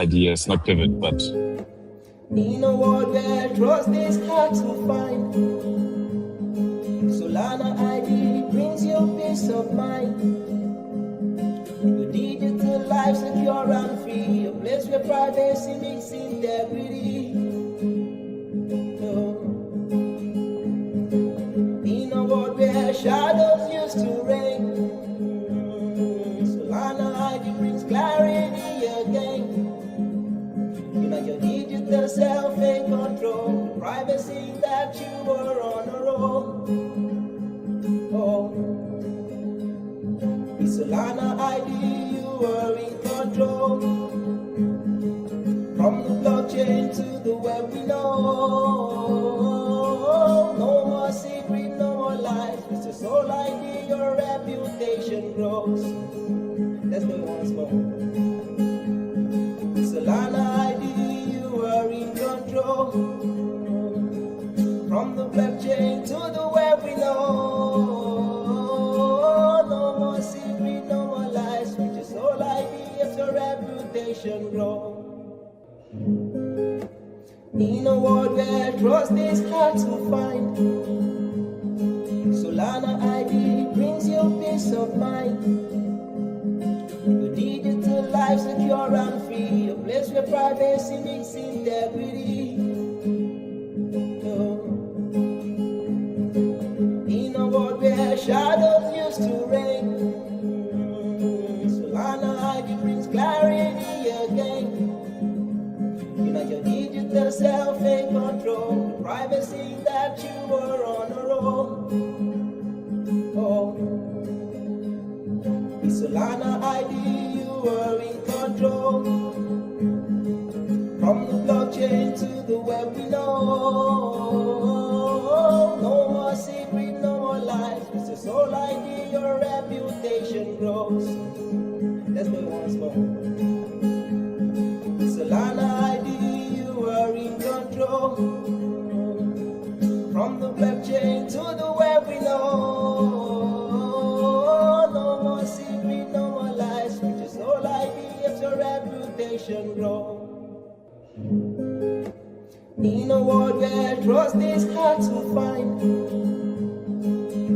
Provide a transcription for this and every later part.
ideas, not pivot, but in a world where trust is hard to find, Solana ID brings you peace of mind. Your digital life secure and free, a place where privacy meets integrity. In a world where shadows used to reign, Solana ID brings clarity again. Your digital self in control, the privacy that you were on a roll. Oh, with Solana ID you are in control. From the blockchain to the web we know. No more secret, no more lies. It's a sole ID, your reputation grows. Let's do it once more. With Solana ID in control. From the blockchain to the web we know. No more secret, no more lies. With your sole ID, if your reputation grow. In a world where trust is hard to find, Solana ID brings you peace of mind. Your digital life secure and free, a place where privacy meets integrity. In a world where shadows used to reign, Solana ID brings clarity again. Your digital self in control, the privacy that you were on a roll. Oh, with Solana ID you are in control. From the blockchain to the web we know. No more secret, no more lies. With your sole ID your reputation grows. Let's do it once more. With Solana ID you are in control. From the blockchain to the web we know. No more secret, no more lies. With your sole ID if your reputation grows. In a world where trust is hard to find,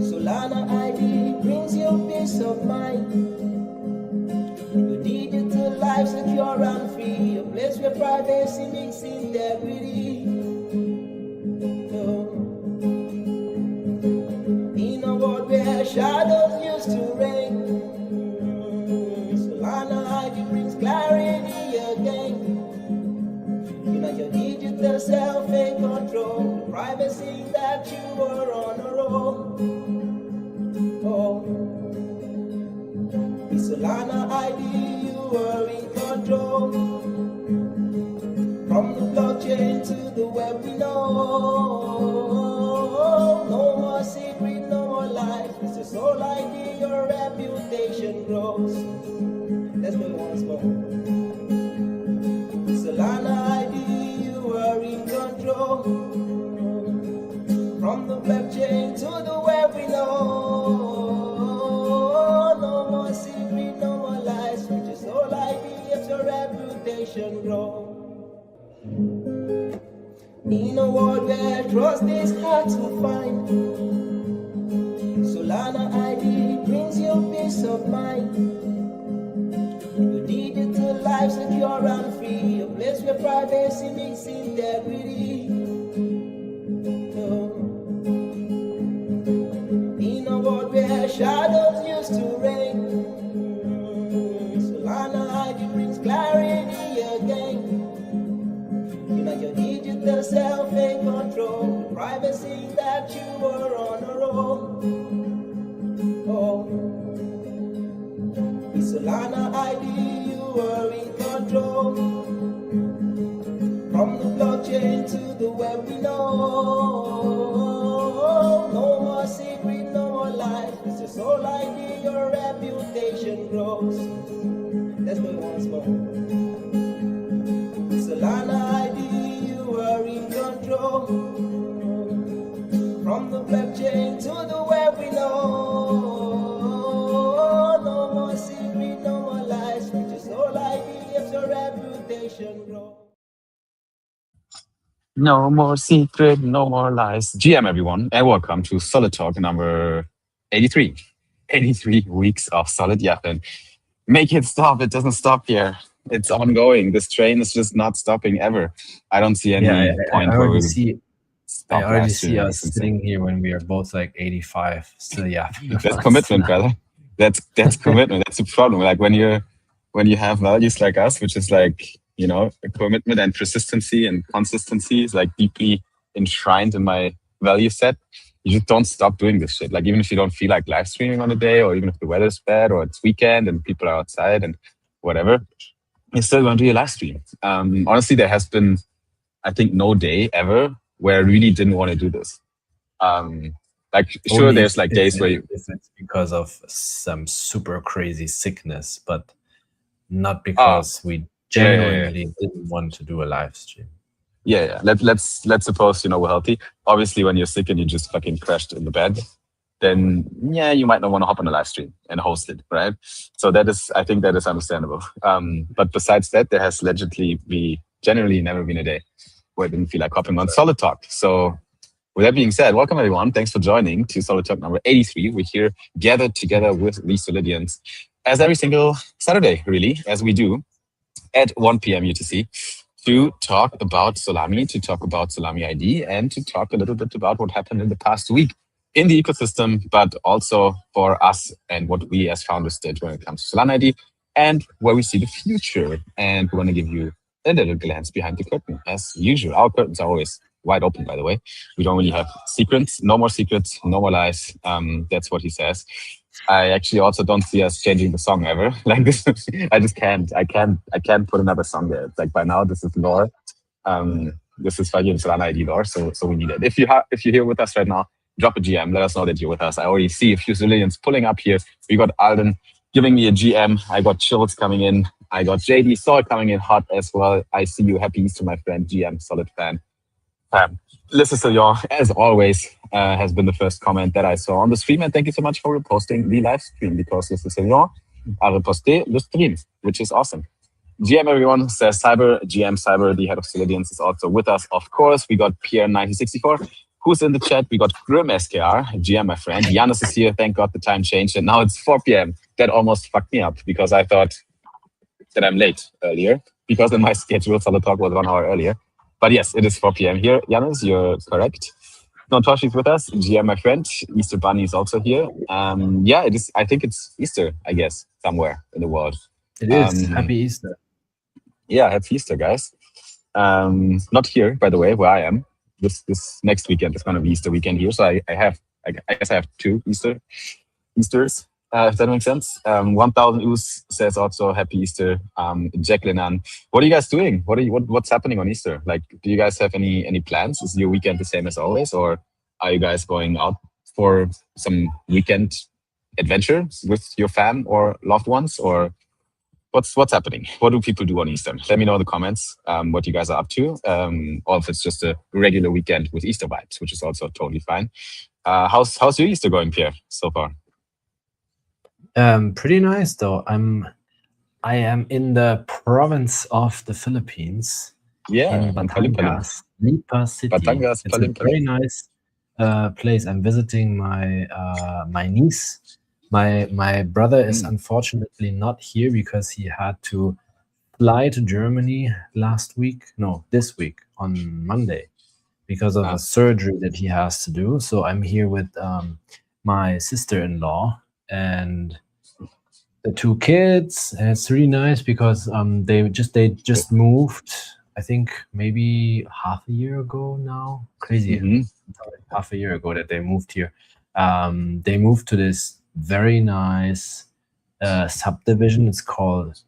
Solana ID brings you peace of mind. Your digital life secure and free, a place where privacy meets integrity. In a world where shadows used to reign, Solana ID brings clarity again. Your digital self in control, the privacy that you were on a roll. Oh, with Solana ID you are in control. From the blockchain to the web we know. No more secret, no more lies. With your sole ID your reputation grows. Let's do it once more. With Solana ID in control. From the blockchain to the web we know. No more secret, no more lies. With your sole ID if your reputation grow. In a world where trust is hard to find, Solana ID brings you peace of mind. Your digital life secure and free, a place where privacy meets integrity. In a world where shadows used to reign, Solana ID brings clarity again. Your digital self in control, the privacy that you were on a roll. Oh, with Solana ID you are in control. From the blockchain to the web we know. No more secret, no more lies. With your sole ID your reputation grows. Let's do it once more. With Solana ID you are in control. From the blockchain to the web we know. No more secret, no more lies. With your sole ID if your reputation passion grow. No more secret, no more lies. GM, everyone, and welcome to Solid Talk number 83. 83 weeks of solid yapping. Make it stop. It doesn't stop here. It's ongoing. This train is just not stopping ever. I don't see Yeah, any point where we would I stop already live see streaming. us It's insane. sitting here when we are both like 85, still yapping That's about commitment, stuff. brother. That's commitment. That's the problem. Like when you have values like us, which is like, a commitment and persistency and consistency is like deeply enshrined in my value set. You just don't stop doing this shit. Like even if you don't feel like live streaming on a day, or even if the weather's bad or it's weekend and people are outside and whatever, you're still going to do your live stream. Honestly, there has been, I think, no day ever where I really didn't want to do this. Like sure, Only there's like days where if it's because of some super crazy sickness, but not ah because we yeah, yeah, yeah. genuinely didn't want to do a live stream. Yeah. Let's suppose we're healthy. Obviously, when you're sick and you just fucking crashed in the bed, then yeah, you might not want to hop on a live stream and host it, right? So I think that is understandable. But besides that, there has generally never been a day where I didn't feel like hopping on Solid Talk. So with that being said, welcome everyone. Thanks for joining to Solid Talk number 83. We're here gathered together with the Solidians as every single Saturday, really, as we do at 1 p.m. UTC to talk about Solami, to talk about Solami ID, and to talk a little bit about what happened in the past week in the ecosystem, but also for us and what we as founders did when it comes to Solana ID and where we see the future. And we want to give you a little glance behind the curtain, as usual. Our curtains are always wide open, by the way. We don't really have secrets, no more lies. That's what he says. I actually also don't see us changing the song ever. Like this, I just can't. I can't put another song there. It's like by now, this is lore. This is fucking Solana ID lore. So we need it. If you're here with us right now, drop a GM. Let us know that you're with us. I already see a few civilians pulling up here. We got Alden giving me a GM. I got Chills coming in. I got JD Soul coming in hot as well. I see you. Happy Easter, my friend. GM, solid fan. Lisa Sillon, as always, has been the first comment that I saw on the stream. And thank you so much for reposting the live stream, because Lisa Sillon a reposté le stream, which is awesome. GM, everyone, says GM Cyber, the head of Solidians, is also with us. Of course, we got Pierre1964, who's in the chat. We got Grim SKR, GM, my friend. Giannis is here. Thank God the time changed. And now it's 4 p.m. That almost fucked me up because I thought that I'm late earlier, because in my schedule, Solid Talk was 1 hour earlier. But yes, it is 4 p.m. here. Janis, you're correct. Nontoshi with us. GM, my friend. Easter Bunny is also here. Yeah, it is. I think it's Easter, I guess, somewhere in the world. It is. Happy Easter. Yeah, happy Easter, guys. Not here, by the way, where I am. This next weekend is going to be Easter weekend here. So I guess I have 2 Easters. If that makes sense. 1000 Us says also happy Easter. Jack Lennon. What are you guys doing? What's happening on Easter? Like, do you guys have any plans? Is your weekend the same as always, or are you guys going out for some weekend adventure with your fam or loved ones, or what's happening? What do people do on Easter? Let me know in the comments what you guys are up to, or if it's just a regular weekend with Easter vibes, which is also totally fine. How's your Easter going, Pierre, so far? Pretty nice though. I am in the province of the Philippines. Yeah, in Batangas, Lipa City. Batangas, it's a very nice place. I'm visiting my my niece. My brother is unfortunately not here because he had to fly to Germany this week on Monday because of a surgery that he has to do. So I'm here with my sister-in-law and the 2 kids, and it's really nice because they just moved. I think maybe half a year ago now. Crazy, half a year ago that they moved here. They moved to this very nice subdivision. It's called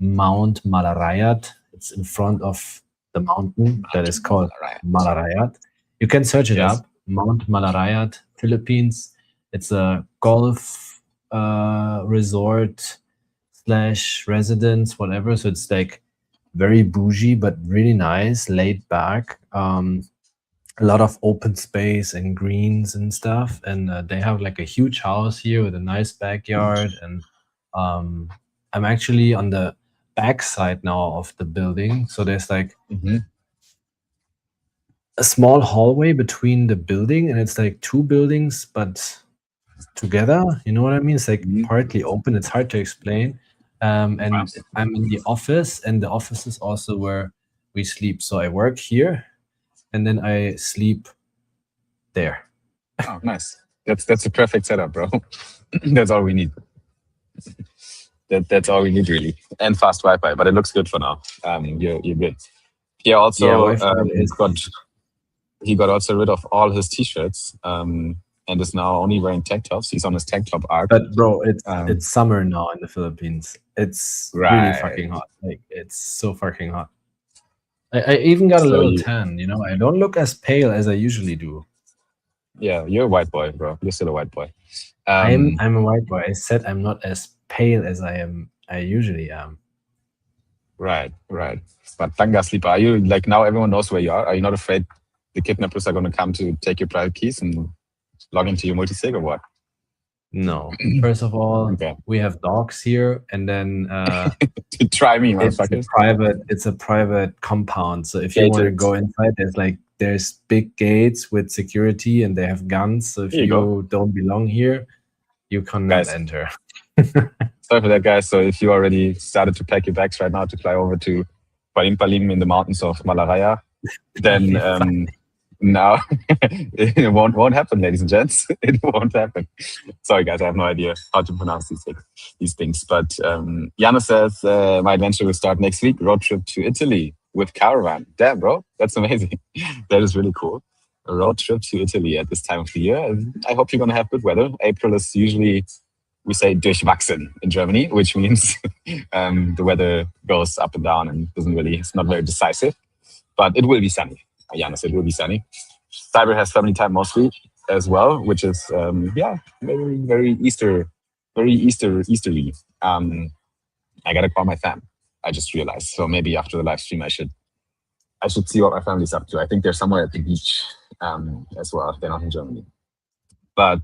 Mount Malarayat. It's in front of the mountain that is called Malarayat. You can search it up. Mount Malarayat, Philippines. It's a golf resort / residence, whatever. So it's like very bougie, but really nice, laid back. A lot of open space and greens and stuff. And they have like a huge house here with a nice backyard. And I'm actually on the backside now of the building. So there's like Mhm. a small hallway between the building, and it's like two buildings, but together. You know what I mean? It's like Mhm. partly open. It's hard to explain. Wow. And I'm in the office, and the office is also where we sleep. So I work here, and then I sleep there. Oh, nice. That's a perfect setup, bro. That's all we need. That's all we need really, and fast Wi-Fi. But it looks good for now. You're good. He Yeah, also Wi-Fi is. got also rid of all his t-shirts and is now only wearing tank tops. He's on his tank top arc. But bro, Um, it's summer now in the Philippines. It's really right. fucking hot. Like it's so fucking hot. I even got a So little tan. You know, I don't look as pale as I usually do. yeah, you're a white boy, bro. You're still a white boy. I'm a white boy. I said I'm not as pale as I usually am. Right. But Tanga sleeper, are you like now everyone knows where you are? Are you not afraid the kidnappers are going to come to take your private keys and log into your multi-sig or what? No. First of all, Okay. we have dogs here, and then Try me, it's motherfuckers. a private compound. So if you want to Gated. go inside, there's big gates with security, and they have guns. So if Here you go. you don't belong here, you cannot Guys. enter. Sorry for that, guys. So if you already started to pack your bags right now to fly over to Palim in the mountains of Malaraya, then now it won't happen, ladies and gents. It won't happen. Sorry, guys. I have no idea how to pronounce these things. But Jana says my adventure will start next week. Road trip to Italy with caravan. Damn, bro, that's amazing. That is really cool. A road trip to Italy at this time of the year. I hope you're gonna have good weather. April is usually, we say, durchwachsen in Germany, which means the weather goes up and down and it's not very decisive. But it will be sunny. Janis, it will be sunny. Cyber has family time mostly as well, which is very Easterly. I gotta call my fam. I just realized. So maybe after the live stream, I should see what my family's up to. I think they're somewhere at the beach as well. They're not in Germany, but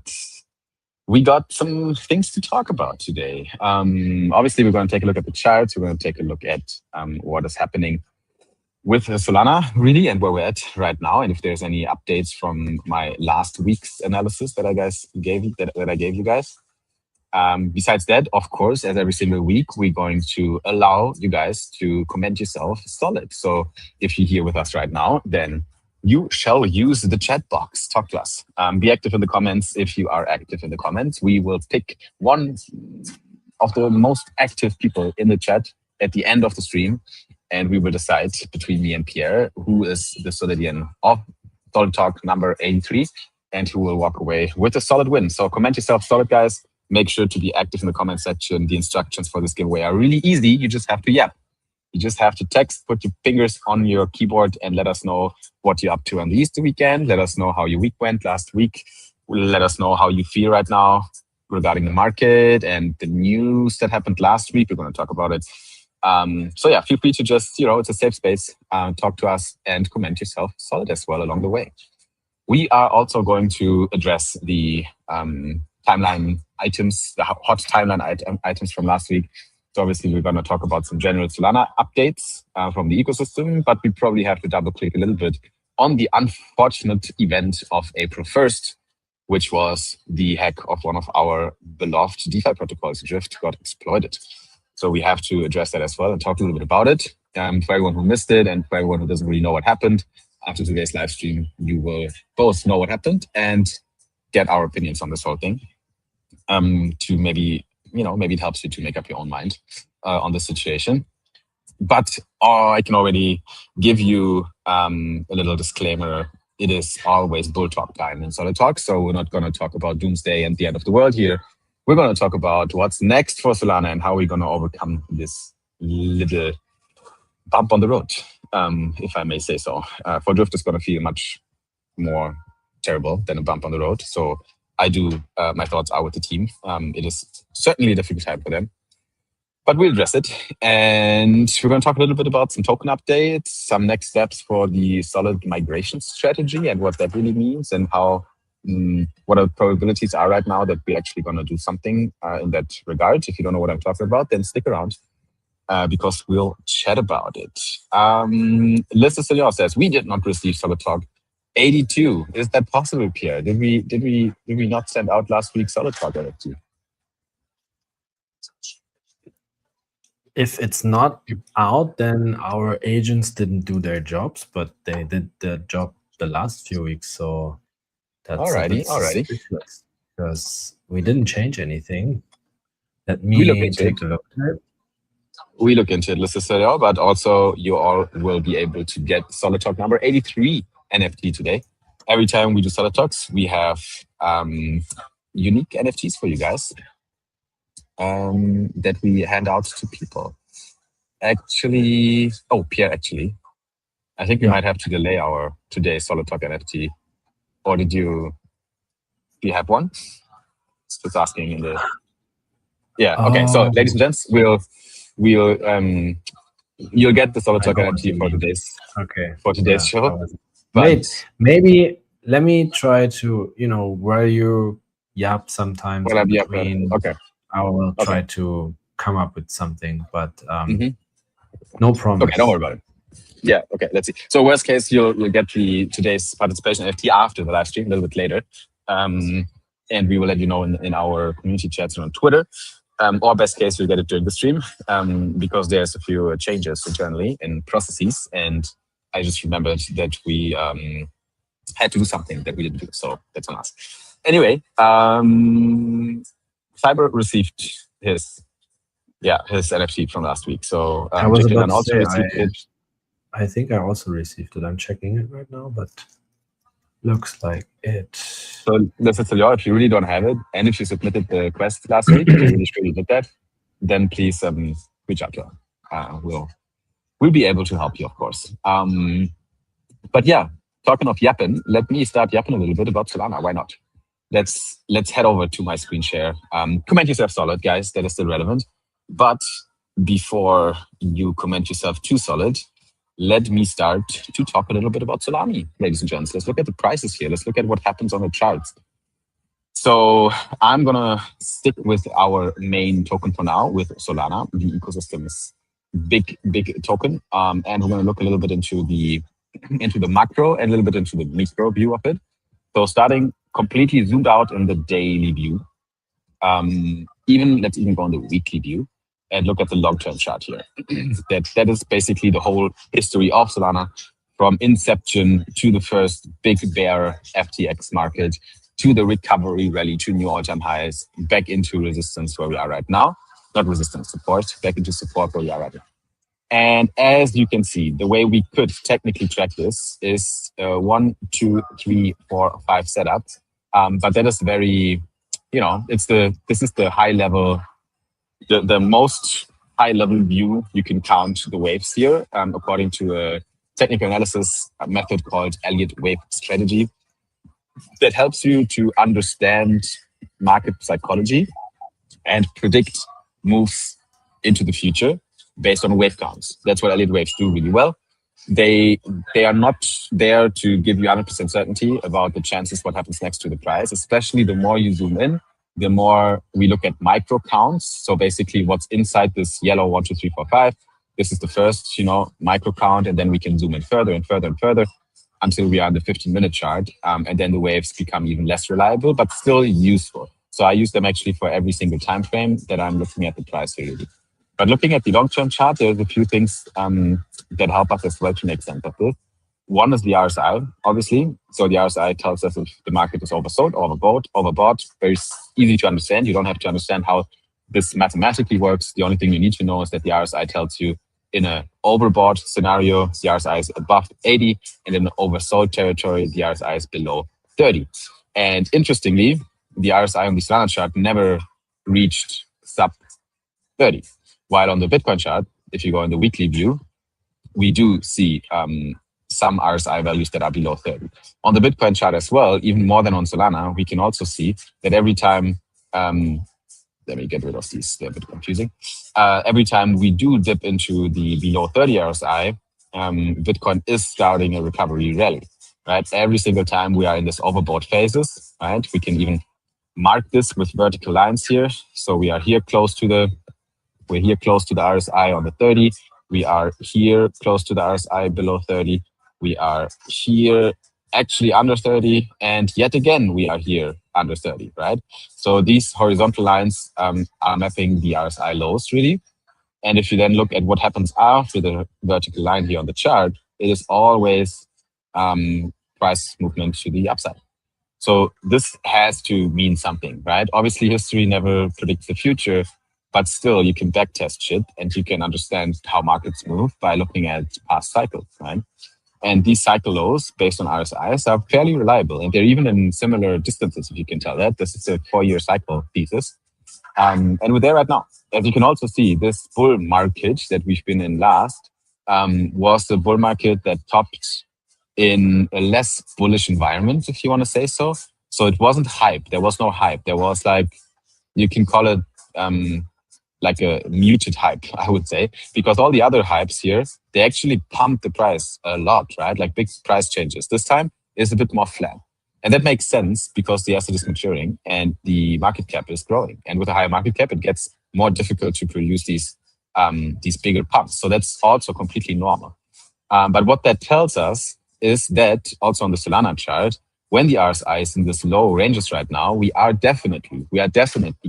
we got some things to talk about today. Obviously, we're going to take a look at the charts. We're going to take a look at what is happening with Solana, really, and where we're at right now. And if there's any updates from my last week's analysis that I gave you guys. Besides that, of course, as every single week, we're going to allow you guys to comment yourself solid. So if you're here with us right now, then you shall use the chat box. Talk to us. Be active in the comments. If you are active in the comments, we will pick one of the most active people in the chat at the end of the stream, and we will decide between me and Pierre who is the Solidian of Solid Talk number 83 and who will walk away with a solid win. So comment yourself solid, guys. Make sure to be active in the comment section. The instructions for this giveaway are really easy. You just have to yap. You just have to text, put your fingers on your keyboard and let us know what you're up to on the Easter weekend. Let us know how your week went last week. Let us know how you feel right now regarding the market and the news that happened last week. We're going to talk about it. So yeah, feel free to just, it's a safe space. Talk to us and comment yourself solid as well along the way. We are also going to address the timeline items, the hot timeline items from last week. So obviously we're going to talk about some general Solana updates from the ecosystem, but we probably have to double click a little bit on the unfortunate event of April 1st, which was the hack of one of our beloved DeFi protocols. Drift got exploited. So we have to address that as well and talk a little bit about it. For everyone who missed it and for everyone who doesn't really know what happened, after today's live stream, you will both know what happened and get our opinions on this whole thing. To maybe it helps you to make up your own mind on the situation. But I can already give you a little disclaimer. It is always bull talk time in Solid Talk. So we're not going to talk about doomsday and the end of the world here. We're going to talk about what's next for Solana and how we're going to overcome this little bump on the road, if I may say so. For Drift, it's going to feel much more terrible than a bump on the road. So my thoughts are with the team. It is certainly a difficult time for them, but we'll address it. And we're going to talk a little bit about some token updates, some next steps for the Solid migration strategy and what that really means and how what the probabilities are right now that we're actually going to do something in that regard. If you don't know what I'm talking about, then stick around. because we'll chat about it. Lisa Senior says we did not receive Solid Talk 82. Is that possible, Pierre? Did we not send out last week's Solid Talk NFT? If it's not out, then our agents didn't do their jobs, but they did their job the last few weeks. So that's a bit suspicious because we didn't change anything. Let me take a look at it. We look into it, Lisa Senior, but also you all will be able to get Solid Talk number 83 NFT today. Every time we do Solid Talks, we have unique NFTs for you guys that we hand out to people. Actually, Pierre, I think we might have to delay our today's Solid Talk NFT. Or do you have one? Just asking in the... Yeah, okay. So, ladies and gents, you'll get the Solid Talk NFT for today's show. But maybe let me try to, where you yap sometimes between. Okay. I will try to come up with something, but no promise. Okay, don't worry about it. Yeah, okay, let's see. So worst case, you'll get today's participation NFT after the live stream, a little bit later. And we will let you know in our community chats and on Twitter. Or best case, you'll get it during the stream because there's a few changes internally in processes. And I just remembered that we had to do something that we didn't do. So that's on us. Anyway, Cyber received his NFT from last week. So I was about to say, I think I also received it. I'm checking it right now, but looks like it. So let's tell you, if you really don't have it, and if you submitted the quest last week, if you're really sure you did that, then please reach out to us. We'll be able to help you, of course. But yeah, talking of yapping, let me start yapping a little bit about Solana. Why not? Let's head over to my screen share. Comment yourself solid, guys. That is still relevant. But before you comment yourself too solid, let me start to talk a little bit about Solana, ladies and gents. Let's look at the prices here. Let's look at what happens on the charts. So I'm going to stick with our main token for now, with Solana. The ecosystem is big token. And we're going to look a little bit into the macro and a little bit into the micro view of it. So starting completely zoomed out in the daily view. Let's even go on the weekly view and look at the long-term chart here. that is basically the whole history of Solana, from inception to the first big bear FTX market, to the recovery rally, to new all-time highs, back into resistance where we are right now. Not resistance, support, back into support where we are right now. And as you can see, the way we could technically track this is 1, 2, 3, 4, 5 setups. But that is very, this is the high level, the most high level view you can count the waves here, according to a technical analysis method called Elliott Wave Strategy that helps you to understand market psychology and predict moves into the future based on wave counts. That's what Elliott waves do really well. They are not there to give you 100% certainty about the chances what happens next to the price, especially the more you zoom in, the more we look at micro counts. So basically what's inside this yellow 1, 2, 3, 4, 5. This is the first, micro count, and then we can zoom in further and further and further until we are on the 15-minute chart. And then the waves become even less reliable, but still useful. So I use them actually for every single time frame that I'm looking at the price here. But looking at the long-term chart, there's a few things that help us as well to make sense of this. One is the RSI, obviously. So the RSI tells us if the market is oversold, overbought. Very easy to understand. You don't have to understand how this mathematically works. The only thing you need to know is that the RSI tells you in an overbought scenario, the RSI is above 80, and in an oversold territory, the RSI is below 30. And interestingly, the RSI on the Solana chart never reached sub 30. While on the Bitcoin chart, if you go in the weekly view, we do see some RSI values that are below 30. On the Bitcoin chart as well, even more than on Solana, we can also see that every time, let me get rid of these, they're a bit confusing. Every time we do dip into the below 30 RSI, Bitcoin is starting a recovery rally, right? Every single time we are in this overbought phases, right? We can even mark this with vertical lines here. So we are here close to the We're here close to the RSI on the 30. We are here close to the RSI below 30. We are here actually under 30. And yet again, we are here under 30, right? So these horizontal lines are mapping the RSI lows really. And if you then look at what happens after the vertical line here on the chart, it is always price movement to the upside. So this has to mean something, right? Obviously, history never predicts the future, but still you can backtest shit and you can understand how markets move by looking at past cycles, right? And these cycle lows based on RSIs are fairly reliable, and they're even in similar distances, if you can tell that. This is a 4-year cycle thesis. And we're there right now. As you can also see, this bull market that we've been in last was the bull market that topped in a less bullish environment, if you want to say so. So it wasn't hype. There was no hype. There was like, you can call it like a muted hype, I would say, because all the other hypes here, they actually pumped the price a lot, right? Like big price changes. This time is a bit more flat. And that makes sense because the asset is maturing and the market cap is growing. And with a higher market cap, it gets more difficult to produce these bigger pumps. So that's also completely normal. But what that tells us is that also on the Solana chart, when the RSI is in this low ranges right now, we are definitely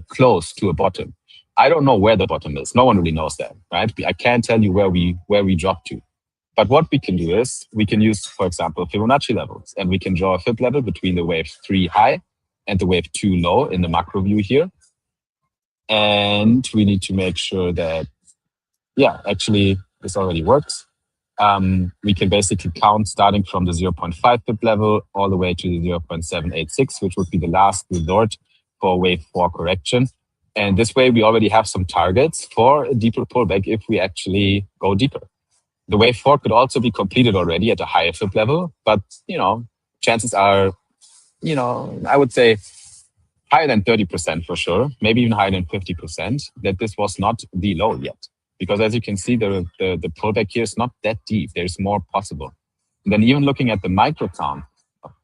close to a bottom. I don't know where the bottom is. No one really knows that, right? I can't tell you where we drop to. But what we can do is we can use, for example, Fibonacci levels, and we can draw a Fib level between the wave 3 high and the wave 2 low in the macro view here. And we need to make sure that, yeah, actually this already works. We can basically count starting from the 0.5 Fib level all the way to the 0.786, which would be the last resort for wave 4 correction. And this way we already have some targets for a deeper pullback if we actually go deeper. The wave 4 could also be completed already at a higher Fib level, but, chances are, I would say higher than 30% for sure, maybe even higher than 50% that this was not the low yet. Because as you can see, the pullback here is not that deep. There's more possible. And then even looking at the micro count,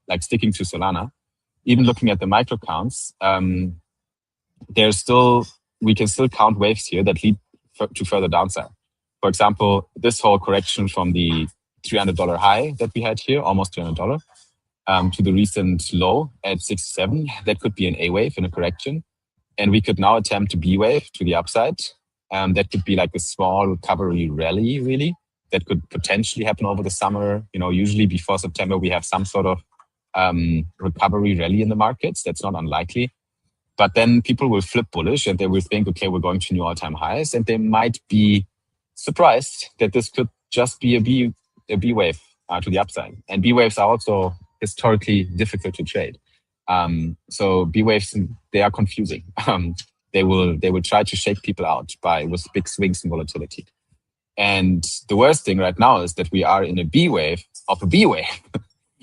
like sticking to Solana, even looking at the micro counts, we can still count waves here that lead to further downside. For example, this whole correction from the $300 high that we had here, almost $300, to the recent low at 67, that could be an A wave in a correction. And we could now attempt a B wave to the upside. That could be like a small recovery rally, really, that could potentially happen over the summer. Usually before September, we have some sort of recovery rally in the markets. That's not unlikely. But then people will flip bullish and they will think, okay, we're going to new all-time highs. And they might be surprised that this could just be a B wave to the upside. And B waves are also historically difficult to trade. So B waves, they are confusing. They will try to shake people out with big swings in volatility. And the worst thing right now is that we are in a B wave of a B wave.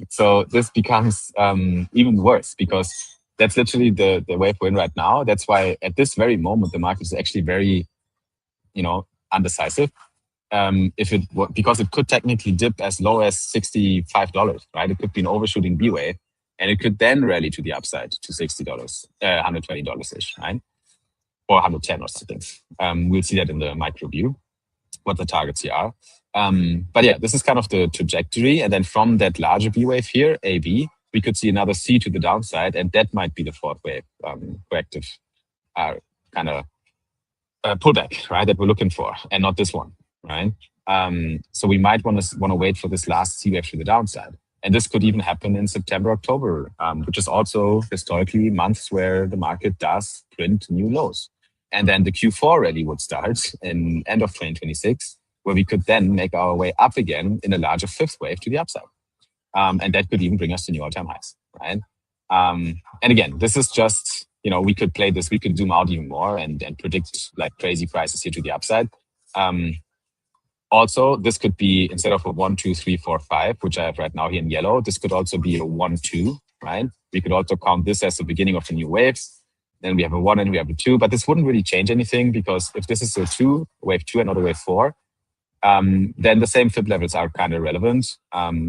So this becomes even worse because that's literally the wave we're in right now. That's why at this very moment, the market is actually very, undecisive. Because it could technically dip as low as $65, right? It could be an overshooting B wave, and it could then rally to the upside to $60, $120-ish, right? Or 110 or something. We'll see that in the micro view, what the targets here are. But yeah, this is kind of the trajectory. And then from that larger B wave here, AB, we could see another C to the downside, and that might be the fourth wave, corrective kind of pullback, right, that we're looking for, and not this one, right? So we might want to wait for this last C wave to the downside. And this could even happen in September, October, which is also historically months where the market does print new lows. And then the Q4 rally would start in end of 2026, where we could then make our way up again in a larger fifth wave to the upside. And that could even bring us to new all-time highs, right? And again, this is just, we could play this, we could zoom out even more and predict like crazy prices here to the upside. Also, this could be, instead of a 1, 2, 3, 4, 5, which I have right now here in yellow, this could also be a 1, 2, right? We could also count this as the beginning of the new waves. Then we have a 1 and we have a 2, but this wouldn't really change anything because if this is a 2, wave 2 and not a wave 4, then the same Fib levels are kind of relevant.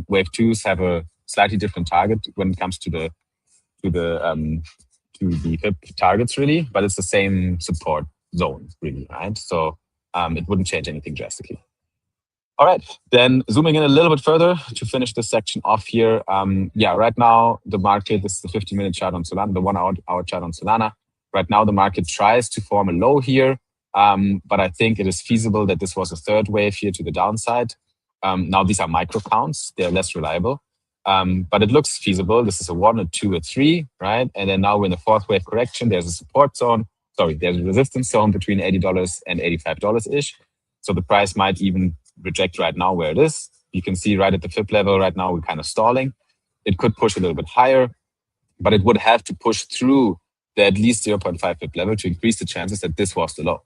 Wave 2s have a slightly different target when it comes to the Fib targets, really, but it's the same support zone, really, right? So it wouldn't change anything drastically. All right, then zooming in a little bit further to finish this section off here. Yeah, right now the market, this is the 50-minute chart on Solana, the 1 hour chart on Solana. Right now the market tries to form a low here, but I think it is feasible that this was a third wave here to the downside. Now these are micro counts, they're less reliable, but it looks feasible. This is a 1, a 2, a 3, right? And then now we're in the fourth wave correction. There's a support zone, there's a resistance zone between $80 and $85-ish. So the price might even reject right now where it is. You can see right at the fib level right now, we're kind of stalling. It could push a little bit higher, but it would have to push through the at least 0.5 fib level to increase the chances that this was the low,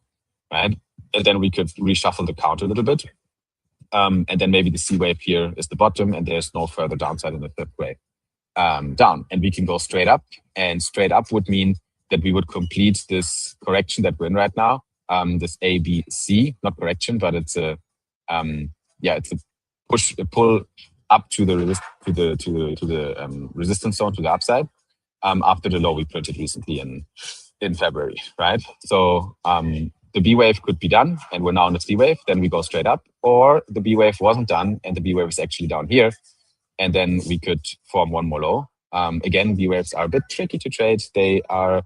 right? And then we could reshuffle the count a little bit. And then maybe the C wave here is the bottom and there's no further downside in the fifth wave down. And we can go straight up, and straight up would mean that we would complete this correction that we're in right now. This A, B, C, not correction, but it's a it's a pull up to the resistance zone to the upside after the low we printed recently in February, right? So the B wave could be done and we're now in the C wave, then we go straight up, or the B wave wasn't done and the B wave is actually down here, and then we could form one more low. Again, B waves are a bit tricky to trade. They are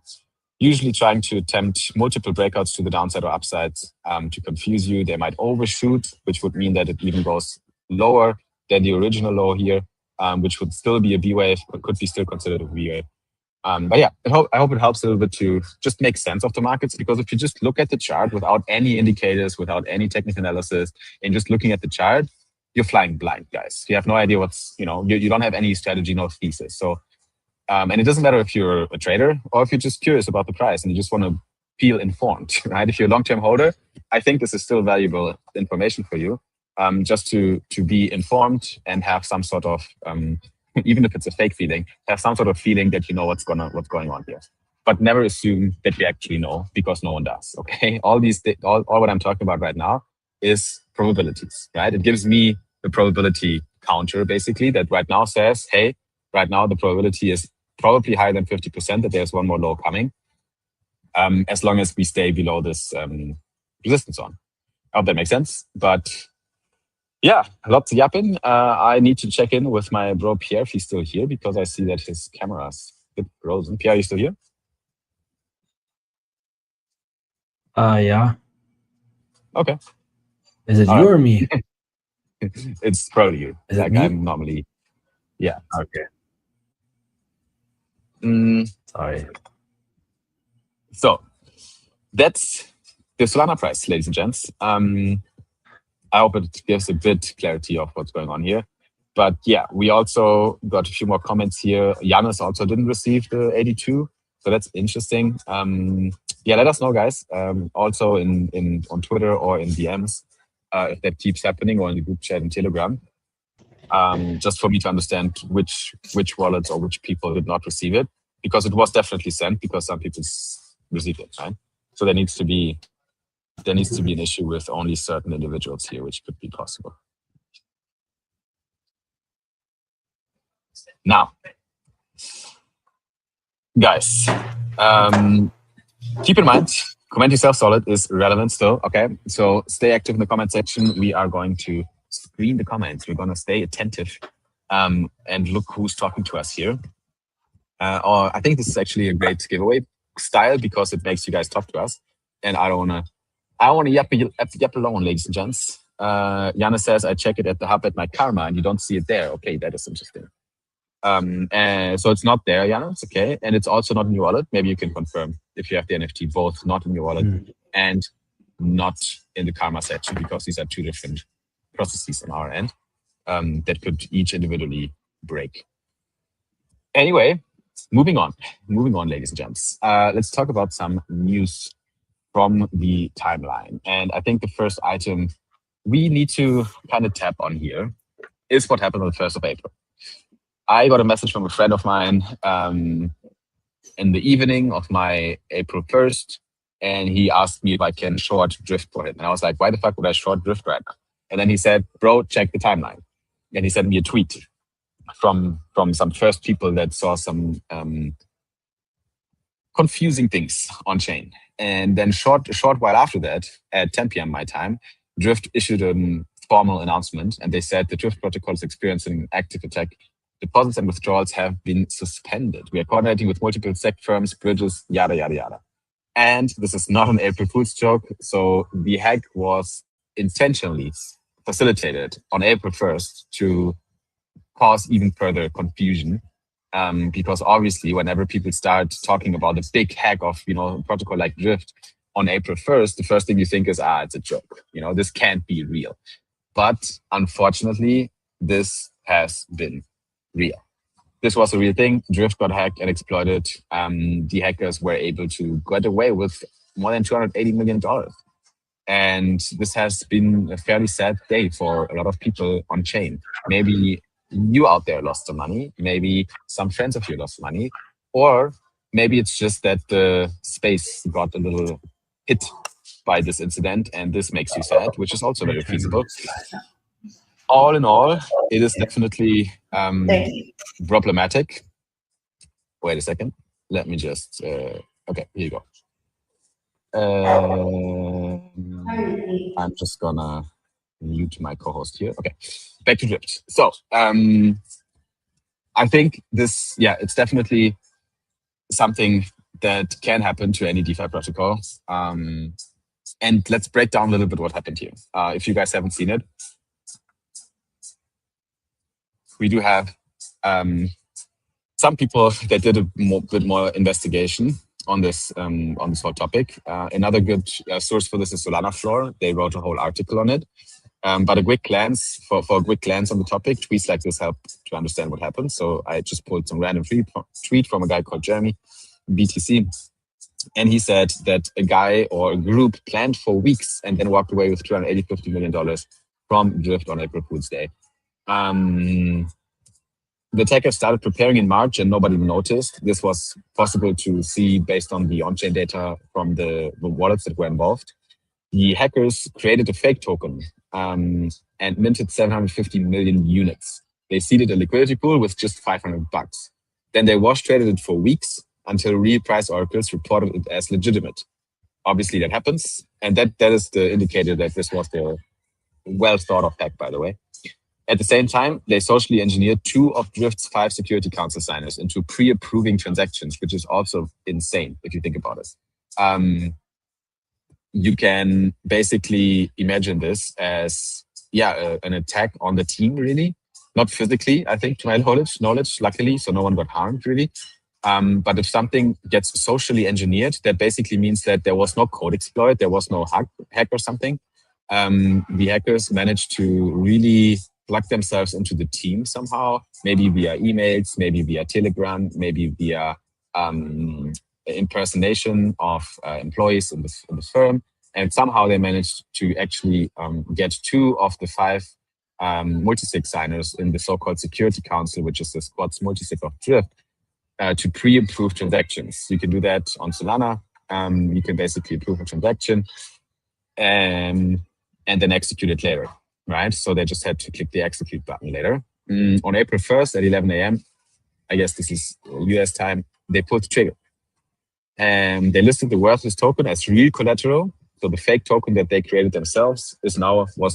usually trying to attempt multiple breakouts to the downside or upsides to confuse you. They might overshoot, which would mean that it even goes lower than the original low here, which would still be a B wave, but could be still considered a B wave. But yeah, I hope it helps a little bit to just make sense of the markets, because if you just look at the chart without any indicators, without any technical analysis, and just looking at the chart, you're flying blind, guys. You have no idea what's, you don't have any strategy, no thesis. So, and it doesn't matter if you're a trader or if you're just curious about the price and you just want to feel informed, right? If you're a long-term holder, I think this is still valuable information for you, just to be informed and have some sort of, even if it's a fake feeling, have some sort of feeling that you know what's going on here. But never assume that you actually know, because no one does. Okay, all what I'm talking about right now is probabilities, right? It gives me the probability counter, basically, that right now says, hey, right now the probability is probably higher than 50% that there's one more low coming, as long as we stay below this resistance zone. I hope that makes sense. But yeah, lots of yapping. I need to check in with my bro Pierre if he's still here, because I see that his camera's a bit frozen. Pierre, are you still here? Yeah. Okay. Is it you or me? It's probably you. Is it me? I'm normally, yeah. Okay. Sorry. So that's the Solana price, ladies and gents. I hope it gives a bit clarity of what's going on here. But yeah, we also got a few more comments here. Janus also didn't receive the 82, so that's interesting. Yeah, let us know, guys. Also on Twitter or in DMs, if that keeps happening, or in the group chat and Telegram. Just for me to understand which wallets or which people did not receive it, because it was definitely sent, because some people received it, right? So there needs to be an issue with only certain individuals here, which could be possible. Now, guys, keep in mind, comment yourself solid is relevant still, okay? So stay active in the comment section. We are going to screen the comments. We're going to stay attentive and look who's talking to us here. Or I think this is actually a great giveaway style, because it makes you guys talk to us. And I don't want to yap alone, ladies and gents. Jana says, I check it at the hub at my Karma and you don't see it there. Okay, that is interesting. And so it's not there, Jana, it's okay. And it's also not in your wallet. Maybe you can confirm if you have the NFT, both not in your wallet and not in the Karma section, because these are two different processes on our end that could each individually break. Anyway, moving on, ladies and gents. Let's talk about some news from the timeline. And I think the first item we need to kind of tap on here is what happened on the 1st of April. I got a message from a friend of mine in the evening of my April 1st, and he asked me if I can short drift for him. And I was like, why the fuck would I short drift right now? And then he said, bro, check the timeline. And he sent me a tweet from some first people that saw some confusing things on chain. And then a short while after that, at 10 p.m. my time, Drift issued a formal announcement, and they said the Drift protocol is experiencing an active attack. Deposits and withdrawals have been suspended. We are coordinating with multiple SEC firms, bridges, yada, yada, yada. And this is not an April Fool's joke. So the hack was intentionally facilitated on April 1st to cause even further confusion. Because obviously, whenever people start talking about a big hack of, a protocol like Drift on April 1st, the first thing you think is, it's a joke. This can't be real. But unfortunately, this has been real. This was a real thing. Drift got hacked and exploited. The hackers were able to get away with more than $280 million. And this has been a fairly sad day for a lot of people on chain. Maybe you out there lost some money. Maybe some friends of you lost money. Or maybe it's just that the space got a little hit by this incident and this makes you sad, which is also very feasible. All in all, it is definitely problematic. Wait a second. Let me just... okay, here you go. I'm just gonna mute my co-host here. Okay, back to Drift. So I think this, it's definitely something that can happen to any DeFi protocol. And let's break down a little bit what happened here. If you guys haven't seen it, we do have some people that did a bit more investigation on this whole topic. Another good source for this is Solana Floor. They wrote a whole article on it. But a quick glance for a quick glance on the topic, tweets like this help to understand what happened. So I just pulled some random tweet from a guy called Jeremy, BTC. And he said that a guy or a group planned for weeks and then walked away with $250 million from Drift on April Fool's Day. The attackers started preparing in March and nobody noticed. This was possible to see based on the on-chain data from the wallets that were involved. The hackers created a fake token and minted 750 million units. They seeded a liquidity pool with just $500. Then they wash traded it for weeks until real price oracles reported it as legitimate. Obviously that happens. And that is the indicator that this was the well thought of hack, by the way. At the same time, they socially engineered 2 of Drift's 5 Security Council signers into pre-approving transactions, which is also insane if you think about it. You can basically imagine this as, an attack on the team, really. Not physically, I think, to my knowledge, luckily, so no one got harmed, really. But if something gets socially engineered, that basically means that there was no code exploit, there was no hack or something. The hackers managed to really plug themselves into the team somehow, maybe via emails, maybe via Telegram, maybe via impersonation of employees in the firm. And somehow they managed to actually get 2 of the 5 multisig signers in the so-called Security Council, which is the squad's multisig of Drift, to pre-approve transactions. You can do that on Solana. You can basically approve a transaction and then execute it later. Right, so they just had to click the execute button later. On April 1st at 11 a.m., I guess this is US time, they pulled the trigger. And they listed the worthless token as real collateral. So the fake token that they created themselves was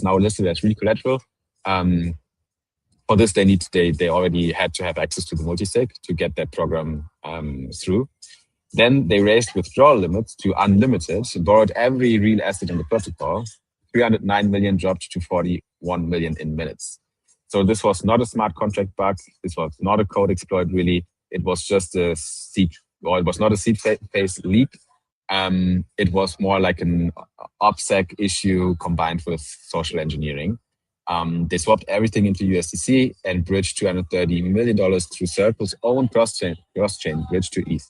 now listed as real collateral. For this, they already had to have access to the multisig to get that program through. Then they raised withdrawal limits to unlimited, borrowed every real asset in the protocol. 309 million dropped to 41 million in minutes. So this was not a smart contract bug. This was not a code exploit, really. It was just a seed, or it was not a seed phase leak. It was more like an OPSEC issue combined with social engineering. They swapped everything into USDC and bridged $230 million through Circle's own cross-chain bridge to ETH.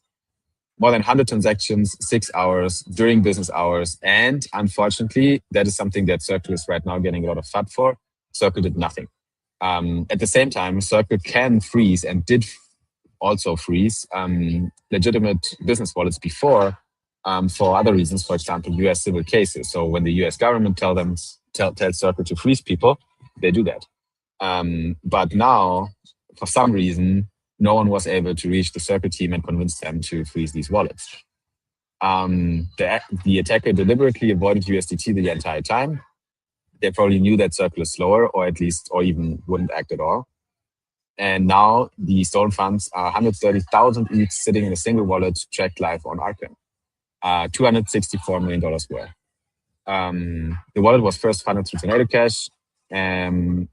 More than 100 transactions, 6 hours during business hours. And unfortunately, that is something that Circle is right now getting a lot of FUD for. Circle did nothing. At the same time, Circle can freeze and did also freeze legitimate business wallets before for other reasons, for example, US civil cases. So when the US government tells Circle to freeze people, they do that. But now, for some reason, no one was able to reach the Circle team and convince them to freeze these wallets. The attacker deliberately avoided USDT the entire time. They probably knew that circle is slower, or at least, or even wouldn't act at all. And now the stolen funds are 130,000 each, sitting in a single wallet tracked live on Arkham. $264 million worth. The wallet was first funded through Tornado Cash. KYC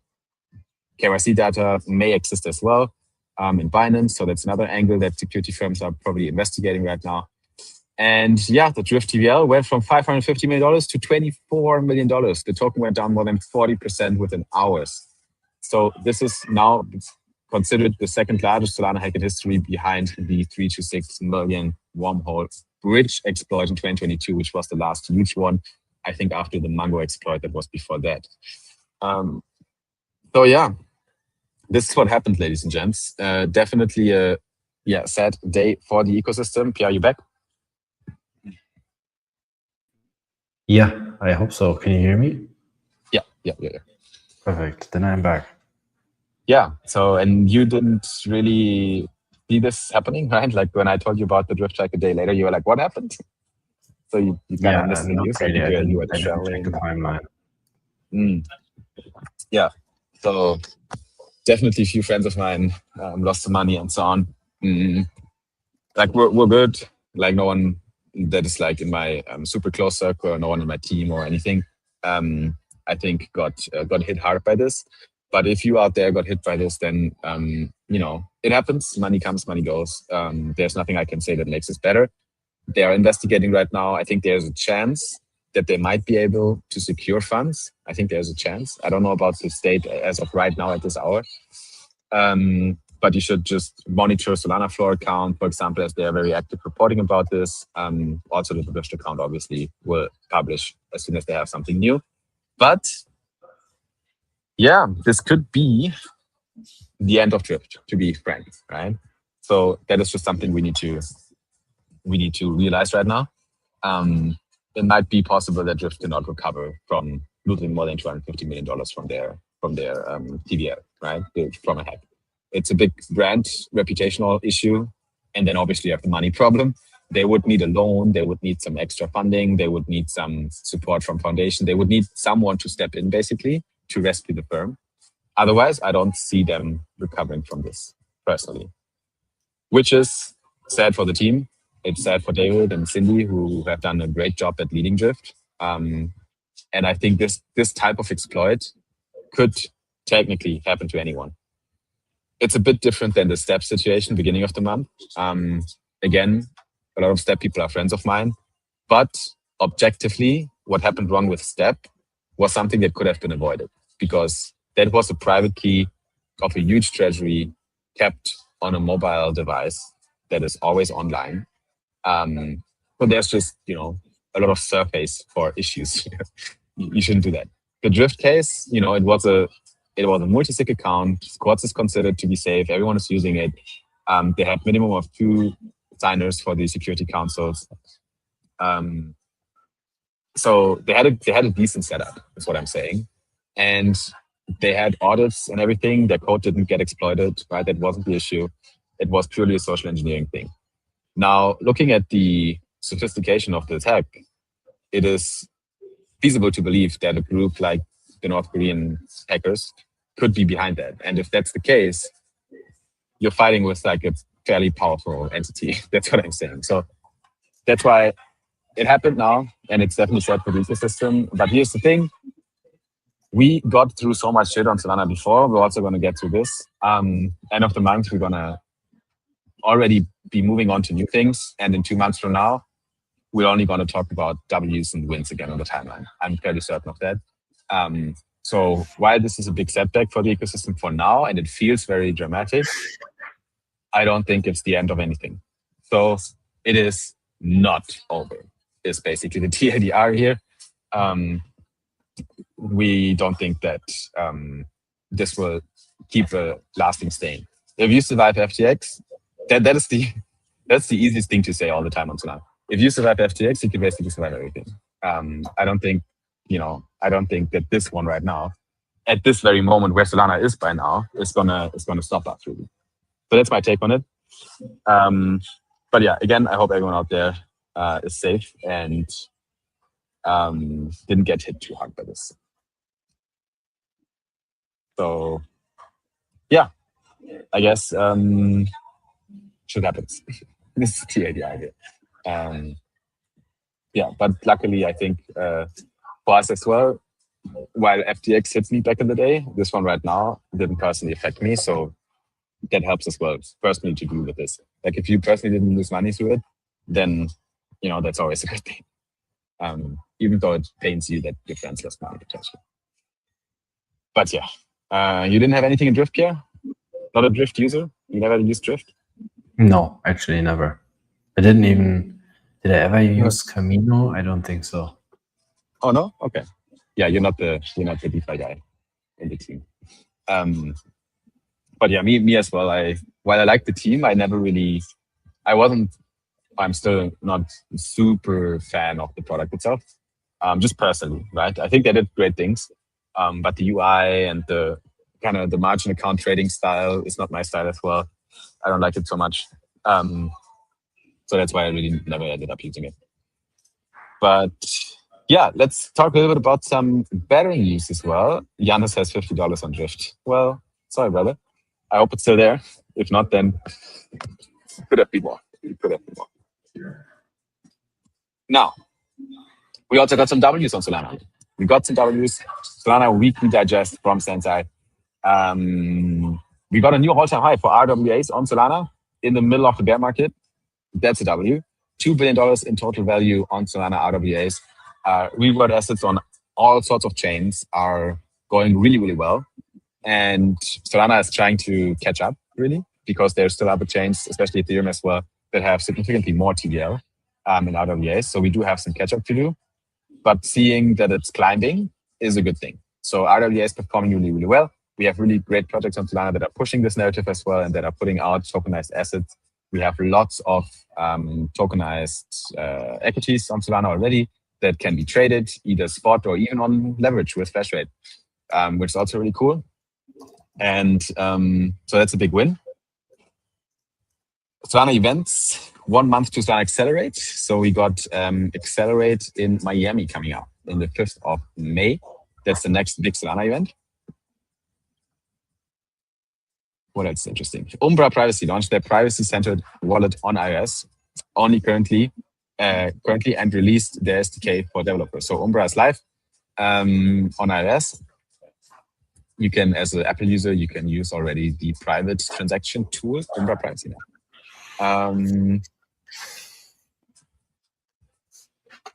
data may exist as well in Binance, so that's another angle that security firms are probably investigating right now. And yeah, the Drift TVL went from $550 million to $24 million. The token went down more than 40% within hours. So this is now considered the second largest Solana hack in history, behind the 326 million wormhole bridge exploit in 2022, which was the last huge one, I think, after the Mango exploit that was before that. So yeah, this is what happened, ladies and gents. Definitely a sad day for the ecosystem. Pierre, you back? Yeah, I hope so. Can you hear me? Yeah. Perfect. Then I'm back. Yeah. So, and you didn't really see this happening, right? Like when I told you about the drift track a day later, you were like, "What happened?" So you kind of missed the not news. really. I think you were I didn't check the traveling. timeline. Yeah. So definitely a few friends of mine lost some money and so on. Like we're good. Like no one that is like in my super close circle, or no one in my team or anything, I think got hit hard by this. But if you out there got hit by this, then it happens. Money comes, money goes. There's nothing I can say that makes this better. They are investigating right now. I think there's a chance that they might be able to secure funds. I think there's a chance. I don't know about the state as of right now at this hour. But you should just monitor Solana Floor account, for example, as they are very active reporting about this. Also, the Drift account obviously will publish as soon as they have something new. But yeah, this could be the end of Drift, to be frank, right? So that is just something we need to realize right now. It might be possible that Drift cannot recover from losing more than $250 million from their TVL, right? From a hack. It's a big brand reputational issue. And then obviously you have the money problem. They would need a loan. They would need some extra funding. They would need some support from foundation. They would need someone to step in basically to rescue the firm. Otherwise, I don't see them recovering from this personally, which is sad for the team. It's sad for David and Cindy, who have done a great job at leading Drift. And I think this type of exploit could technically happen to anyone. It's a bit different than the Step situation, beginning of the month. Again, a lot of Step people are friends of mine. But objectively, what happened wrong with Step was something that could have been avoided, because that was a private key of a huge treasury kept on a mobile device that is always online. So there's just, a lot of surface for issues. You shouldn't do that. The Drift case, it was a multi-sig account. Squads is considered to be safe. Everyone is using it. They had minimum of 2 signers for the security councils. So they had a decent setup, is what I'm saying. And they had audits and everything. Their code didn't get exploited, right? That wasn't the issue. It was purely a social engineering thing. Now, looking at the sophistication of the attack, it is feasible to believe that a group like the North Korean hackers could be behind that. And if that's the case, you're fighting with like a fairly powerful entity. That's what I'm saying. So that's why it happened now, and it's definitely sad for the ecosystem. But here's the thing. We got through so much shit on Solana before. We're also going to get through this. End of the month, we're going to already be moving on to new things. And in 2 months from now, we're only going to talk about W's and wins again on the timeline. I'm fairly certain of that. So while this is a big setback for the ecosystem for now, and it feels very dramatic, I don't think it's the end of anything. So it is not over, is basically the TLDR here. We don't think that this will keep a lasting stain. If you survive FTX, that's the easiest thing to say all the time on Solana. If you survive FTX, you can basically survive everything. I don't think that this one right now, at this very moment where Solana is by now, is gonna stop us really. So that's my take on it. But yeah, again, I hope everyone out there is safe and didn't get hit too hard by this. So yeah, I guess should happen. This is the idea here. Yeah, but luckily I think for us as well, while FTX hit me back in the day, this one right now didn't personally affect me. So that helps as well personally to do with this. Like if you personally didn't lose money through it, then that's always a good thing. Even though it pains you that your friends lost money potentially. But yeah, you didn't have anything in Drift, Pierre? Not a Drift user? You never used Drift? No, actually never. I didn't even. Did I ever use Camino? I don't think so. Oh no? Okay. Yeah, you're not the DeFi guy in the team. But yeah, me as well. While I like the team, I'm still not super fan of the product itself. Just personally, right? I think they did great things. But the UI and the kind of the margin account trading style is not my style as well. I don't like it so much. So that's why I really never ended up using it. But yeah, let's talk a little bit about some better news as well. Giannis has $50 on Drift. Well, sorry, brother. I hope it's still there. If not, then could have been more. Now, we also got some W's on Solana. We got some W's. Solana weekly digest from Sensei. We got a new all-time high for RWAs on Solana in the middle of the bear market. That's a W. $2 billion in total value on Solana RWAs. Reward assets on all sorts of chains are going really, really well. And Solana is trying to catch up, really, because there's still other chains, especially Ethereum as well, that have significantly more TVL in RWAs. So we do have some catch up to do. But seeing that it's climbing is a good thing. So RWA is performing really, really well. We have really great projects on Solana that are pushing this narrative as well and that are putting out tokenized assets. We have lots of tokenized equities on Solana already that can be traded either spot or even on leverage with flash rate, which is also really cool. And so that's a big win. Solana events, 1 month to Solana Accelerate. So we got Accelerate in Miami coming up in the 5th of May. That's the next big Solana event. What else is interesting? Umbra Privacy launched their privacy-centered wallet on iOS only currently and released their SDK for developers. So Umbra is live on iOS. You can, as an Apple user, you can use already the private transaction tool, Umbra Privacy now.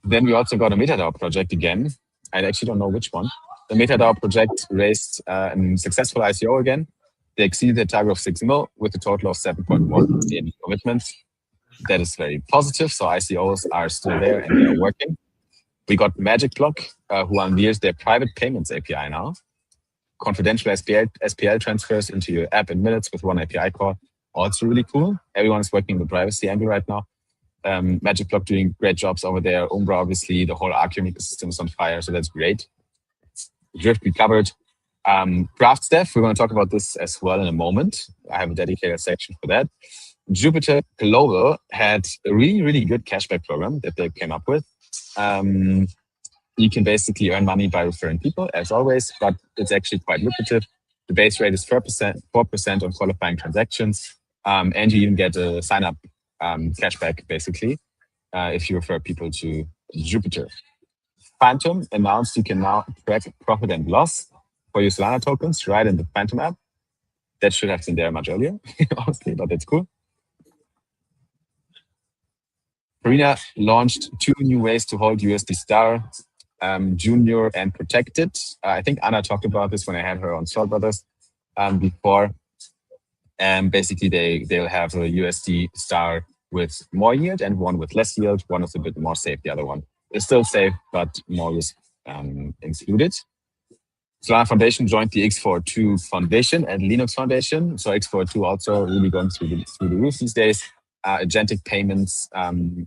Then we also got a MetaDAO project again. I actually don't know which one. The MetaDAO project raised a successful ICO again. They exceeded their target of 6 mil with a total of 7.1 in commitments. That is very positive. So ICOs are still there and they're working. We got Magic Block, who unveils their private payments API now. Confidential SPL transfers into your app in minutes with one API call. Also really cool. Everyone is working the privacy angle right now. Magic Block doing great jobs over there. Umbra, obviously, the whole Archeon ecosystem is on fire, so that's great. Drift we covered. Craft Staff, we're going to talk about this as well in a moment. I have a dedicated section for that. Jupiter Global had a really, really good cashback program that they came up with. You can basically earn money by referring people, as always, but it's actually quite lucrative. The base rate is 4% on qualifying transactions, and you even get a sign-up cashback, basically, if you refer people to Jupiter. Phantom announced you can now track profit and loss for your Solana tokens right in the Phantom app. That should have been there much earlier, honestly, but that's cool. Farina launched 2 new ways to hold USD Star, Junior and Protected. I think Anna talked about this when I had her on Sol Brothers before. And basically, they'll have a USD Star with more yield and one with less yield. One is a bit more safe. The other one is still safe, but more risk included. Solana Foundation joined the X42 Foundation and Linux Foundation. So X42 also really going through the roof these days. Agentic payments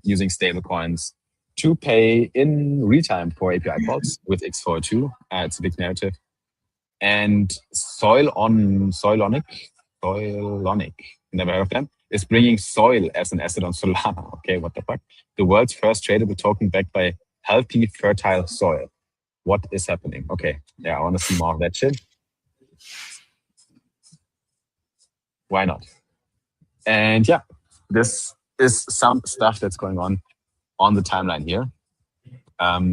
using stablecoins to pay in real time for API calls with X42. It's a big narrative. And Soilonic, never heard of them. is bringing soil as an asset on Solana. Okay, what the fuck? The world's first tradable token backed by healthy, fertile soil. What is happening? Okay, yeah, I want to see more of that shit. Why not? And yeah, this is some stuff that's going on the timeline here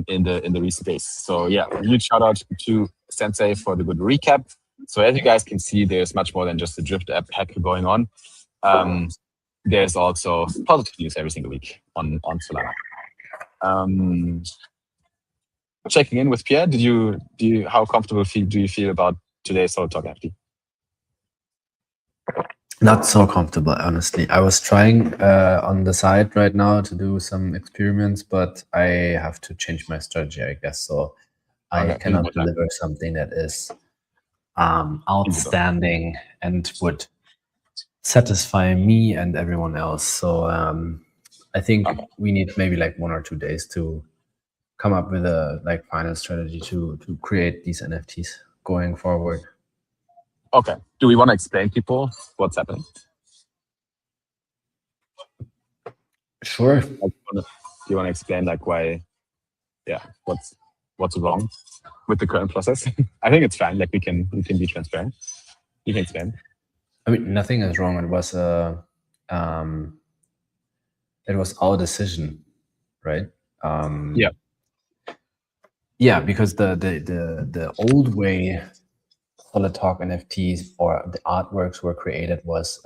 in the recent days. So yeah, huge shout out to Sensei for the good recap. So as you guys can see, there's much more than just the Drift app hack going on. There's also positive news every single week on Solana. Checking in with Pierre, how comfortable do you feel about today's Solo Talk NFT? Not so comfortable, honestly. I was trying on the side right now to do some experiments, but I have to change my strategy, I guess. So I cannot deliver something that is outstanding and would satisfy me and everyone else. So I think we need maybe like 1 or 2 days to come up with a final strategy to create these NFTs going forward. Okay. Do we want to explain people what's happening? Sure. Do you want to explain why? Yeah, what's wrong with the current process? I think it's fine. We can be transparent. You can explain. I mean, nothing is wrong. It was our decision, right? Yeah, because the old way Solid Talk NFTs or the artworks were created was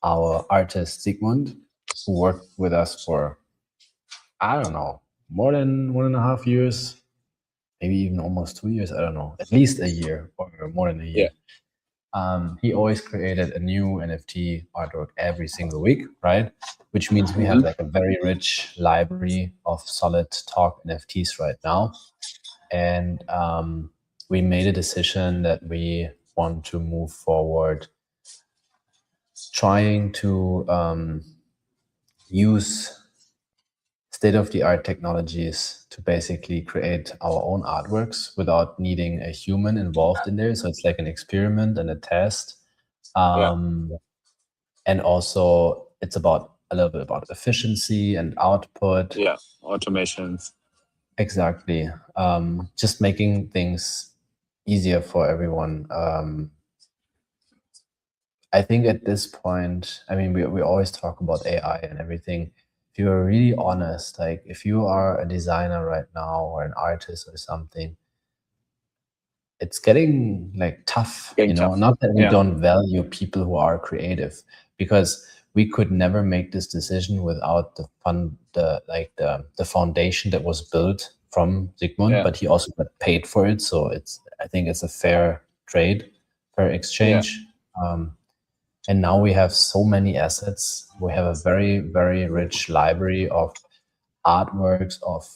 our artist Sigmund, who worked with us for, I don't know, more than 1.5 years, maybe even almost 2 years. I don't know, at least a year or more than a year. He always created a new NFT artwork every single week, right? Which means we have a very rich library of Solid Talk NFTs right now. And we made a decision that we want to move forward trying to use state-of-the-art technologies to basically create our own artworks without needing a human involved in there. So it's like an experiment and a test. And also it's a little bit about efficiency and output. Yeah, automations. Exactly. Just making things easier for everyone. I think at this point, I mean, we always talk about AI and everything. If you are really honest, if you are a designer right now or an artist or something, it's getting tough, not that we don't value people who are creative, because we could never make this decision without the foundation that was built from Sigmund, but he also got paid for it. So I think it's a fair trade, fair exchange. And now we have so many assets. We have a very, very rich library of artworks, of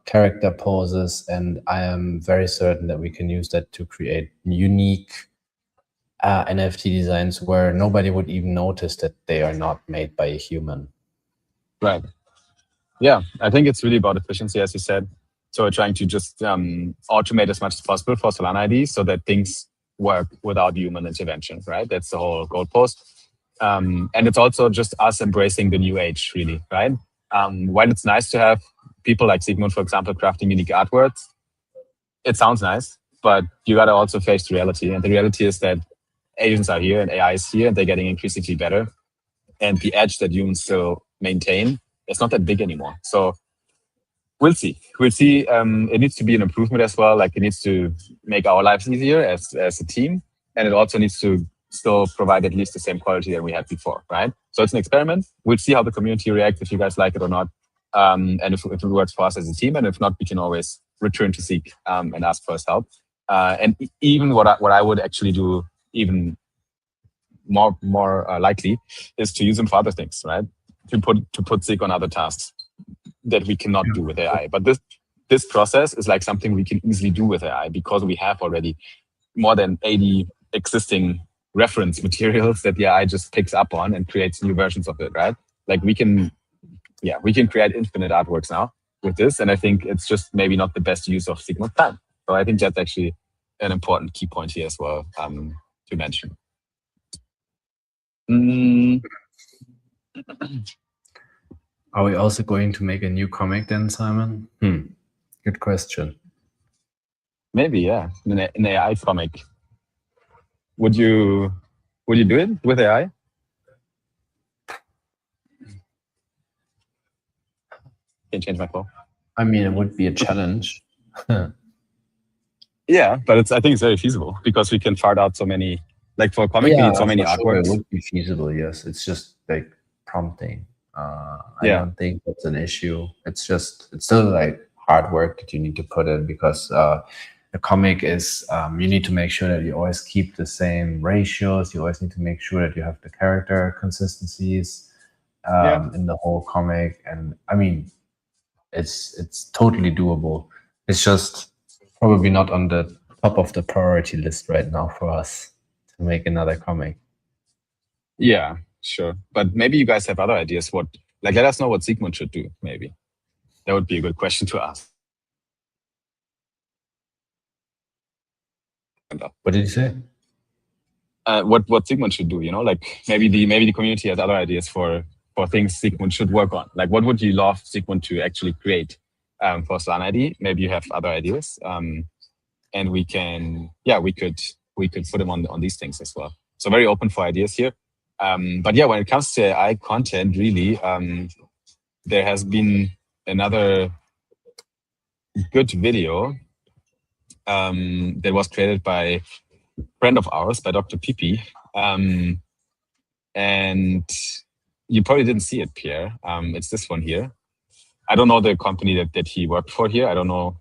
character poses, and I am very certain that we can use that to create unique NFT designs where nobody would even notice that they are not made by a human. Right. Yeah, I think it's really about efficiency, as you said. So we're trying to just automate as much as possible for Solana IDs so that things work without human intervention, right? That's the whole goalpost. And it's also just us embracing the new age, really, right? While it's nice to have people like Sigmund, for example, crafting unique artworks, it sounds nice, but you got to also face the reality. And the reality is that agents are here and AI is here and they're getting increasingly better. And the edge that humans still maintain is not that big anymore. So we'll see. It needs to be an improvement as well. It needs to make our lives easier as a team. And it also needs to still provide at least the same quality that we had before, right? So it's an experiment. We'll see how the community reacts, if you guys like it or not. And if it works for us as a team. And if not, we can always return to Seek and ask for his help. And even what I would actually do even more likely is to use him for other things, right? To put Seek on other tasks that we cannot do with AI. But this process is something we can easily do with AI because we have already more than 80 existing reference materials that the AI just picks up on and creates new versions of it, right? We can create infinite artworks now with this. And I think it's just maybe not the best use of Sigma's time. So I think that's actually an important key point here as well to mention. Are we also going to make a new comic then, Simon? Good question. Maybe, yeah. An AI comic. Would you do it with AI? Can't change my phone. I mean, it would be a challenge. Yeah, but I think it's very feasible because we can fart out so many, like for a comic, we need so many for sure, it artworks. would be feasible. Yes, it's just like prompting. I Yeah. don't think that's an issue. It's still like hard work that you need to put in because the comic is you need to make sure that you always keep the same ratios. You always need to make sure that you have the character consistencies in the whole comic. And I mean, it's totally doable. It's just probably not on the top of the priority list right now for us to make another comic. Yeah, sure. But maybe you guys have other ideas. Let us know what Sigmund should do, maybe. That would be a good question to ask. What did you say? What Sigmund should do, like maybe the community has other ideas for things Sigmund should work on. Like what would you love Sigmund to actually create for Slan ID? Maybe you have other ideas. And we could put them on these things as well. So very open for ideas here. But yeah, when it comes to AI content, really, there has been another good video that was created by a friend of ours, by Dr. Pipi. And you probably didn't see it, Pierre. It's this one here. I don't know the company that he worked for here. I don't know.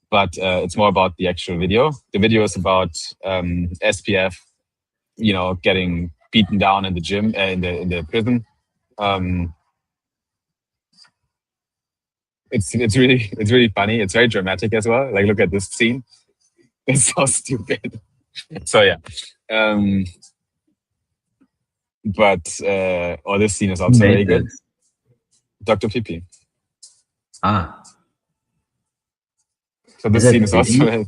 But it's more about the actual video. The video is about SPF, getting beaten down in the gym, in the prison. It's really funny. It's very dramatic as well. Like, look at this scene. It's so stupid. So yeah. But this scene is also very good. Dr. Pipi. So this scene is also.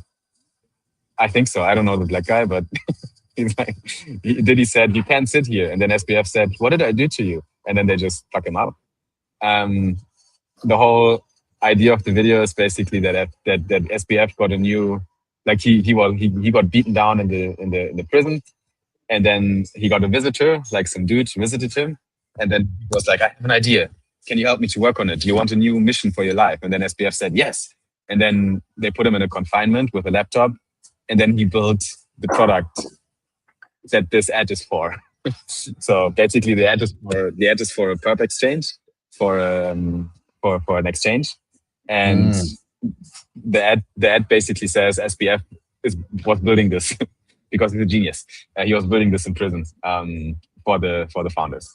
I think so. I don't know the black guy, but he's like, he said, "You can't sit here," and then SPF said, "What did I do to you?" And then they just fuck him up. The whole idea of the video is basically that SPF got a new, like he got beaten down in the prison, and then he got a visitor, like some dude visited him, and then he was like, "I have an idea. Can you help me to work on it? Do you want a new mission for your life?" And then SPF said yes. And then they put him in a confinement with a laptop, and then he built the product that this ad is for. So basically, the ad is for a perp exchange, for an exchange, and the ad basically says SPF was building this because he's a genius. He was building this in prison for the founders,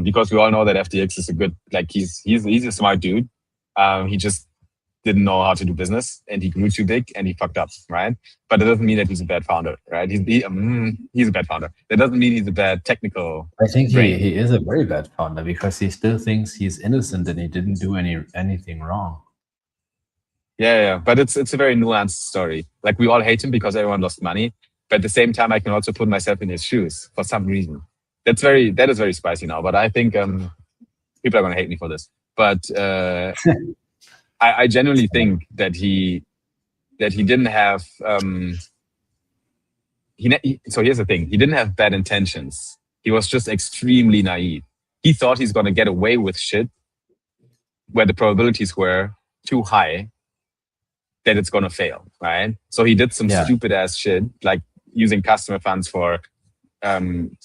because we all know that FTX is a good, like he's a smart dude. He just didn't know how to do business, and he grew too big, and he fucked up, right? But it doesn't mean that he's a bad founder, right? He's a bad founder. That doesn't mean he's a bad technical. I think he is a very bad founder because he still thinks he's innocent and he didn't do anything wrong. Yeah. But it's a very nuanced story. Like, we all hate him because everyone lost money, but at the same time, I can also put myself in his shoes for some reason. That is very spicy now. But I think people are gonna hate me for this. But I genuinely think that he didn't have. So here's the thing: he didn't have bad intentions. He was just extremely naive. He thought he's gonna get away with shit where the probabilities were too high that it's gonna fail, right? So he did some stupid ass shit, like using customer funds for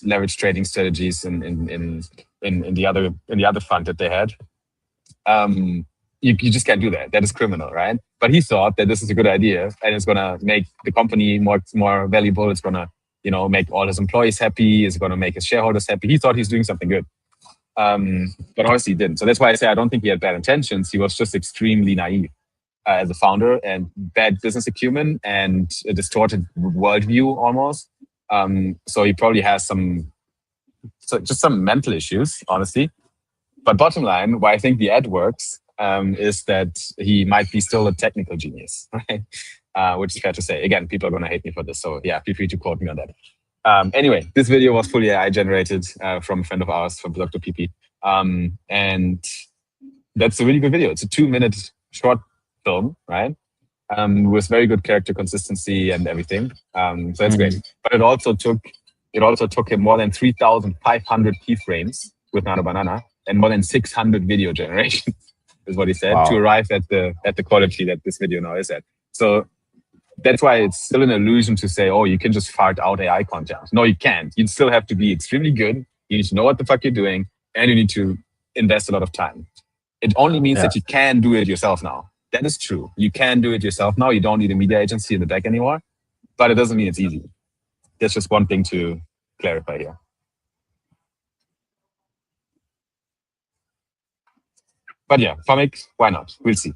leverage trading strategies in the other fund that they had. You just can't do that. That is criminal, right? But he thought that this is a good idea and it's gonna make the company more valuable. It's gonna, make all his employees happy. It's gonna make his shareholders happy. He thought he's doing something good, but obviously he didn't. So that's why I say I don't think he had bad intentions. He was just extremely naive as a founder, and bad business acumen and a distorted worldview almost. So he probably has just some mental issues, honestly. But bottom line, why I think the ad works is that he might be still a technical genius, right? Which is fair to say. Again, people are going to hate me for this. So yeah, feel free to quote me on that. Anyway, this video was fully AI generated from a friend of ours, from Dr. PP. And that's a really good video. It's a 2-minute short film, right? With very good character consistency and everything. So that's great. But it also took him more than 3,500 keyframes with Nano Banana and more than 600 video generations, is what he said, to arrive at the quality that this video now is at. So that's why it's still an illusion to say, oh, you can just fart out AI content. No, you can't. You still have to be extremely good. You need to know what the fuck you're doing, and you need to invest a lot of time. It only means that you can do it yourself now. That is true. You can do it yourself now. You don't need a media agency in the back anymore, but it doesn't mean it's easy. That's just one thing to clarify here. But yeah, comics, why not? We'll see.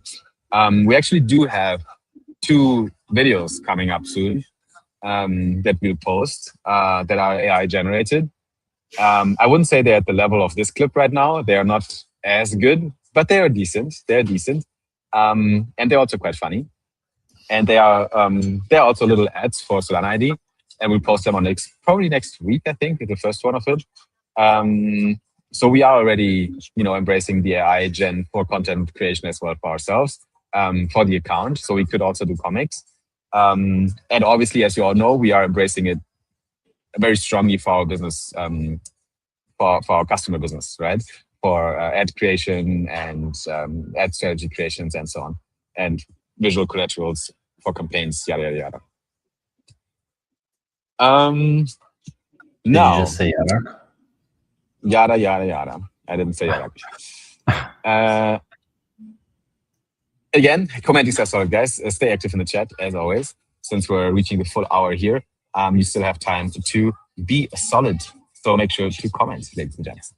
We actually do have 2 videos coming up soon that we'll post that are AI generated. I wouldn't say they're at the level of this clip right now. They are not as good, but they are decent. They're decent. And they're also quite funny. And they're also little ads for Solana ID. And we'll post them on probably next week, I think, is the first one of it. So we are already, embracing the AI gen for content creation as well for ourselves, for the account. So we could also do comics. And obviously, as you all know, we are embracing it very strongly for our business, for our customer business, right? For ad creation and ad strategy creations and so on, and visual collaterals for campaigns, yada, yada, yada. Now, Did you just say yada? Yada, yada, yada. I didn't say yada. Again, commenting are solid, guys. Stay active in the chat, as always. Since we're reaching the full hour here, you still have time to be solid. So make sure to comment, ladies and gents.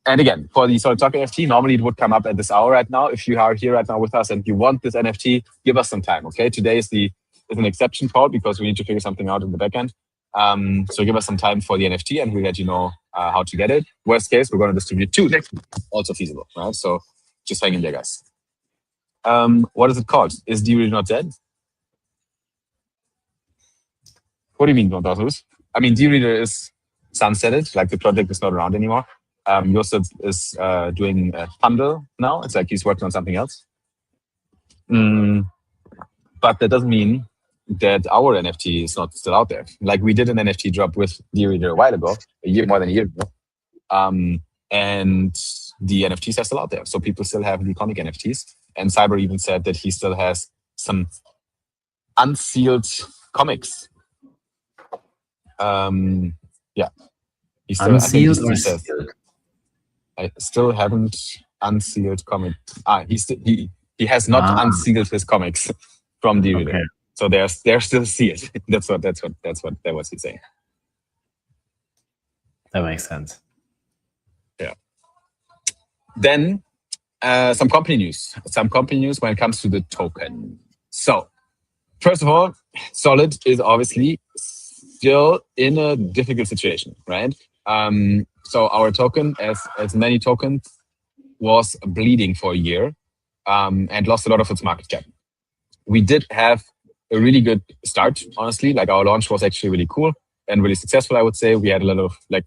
And again, for the Solid Talk NFT, normally it would come up at this hour right now. If you are here right now with us and you want this NFT, give us some time, okay? Today is an exception call because we need to figure something out in the backend. So give us some time for the NFT and we'll let you know how to get it. Worst case, we're going to distribute 2 next week. Also feasible, right? So just hang in there, guys. What is it called? Is D-Reader not dead? What do you mean, don't lose? I mean, D-Reader is sunsetted, like the project is not around anymore. Josep is doing Thunder now. It's like he's working on something else. But that doesn't mean that our NFT is not still out there. Like we did an NFT drop with D-Reader a while ago, more than a year ago. And the NFTs are still out there. So people still have the comic NFTs. And Cyber even said that he still has some unsealed comics. Yeah. He still, unsealed or says, sealed? I still haven't unsealed comic. He has not unsealed his comics from the reader. Okay. So they're still sealed. That's what he's saying. That makes sense. Yeah. Then some company news. Some company news when it comes to the token. So first of all, Solid is obviously still in a difficult situation, right? So our token, as many tokens, was bleeding for a year and lost a lot of its market cap. We did have a really good start, honestly. Like our launch was actually really cool and really successful, I would say. We had a lot of like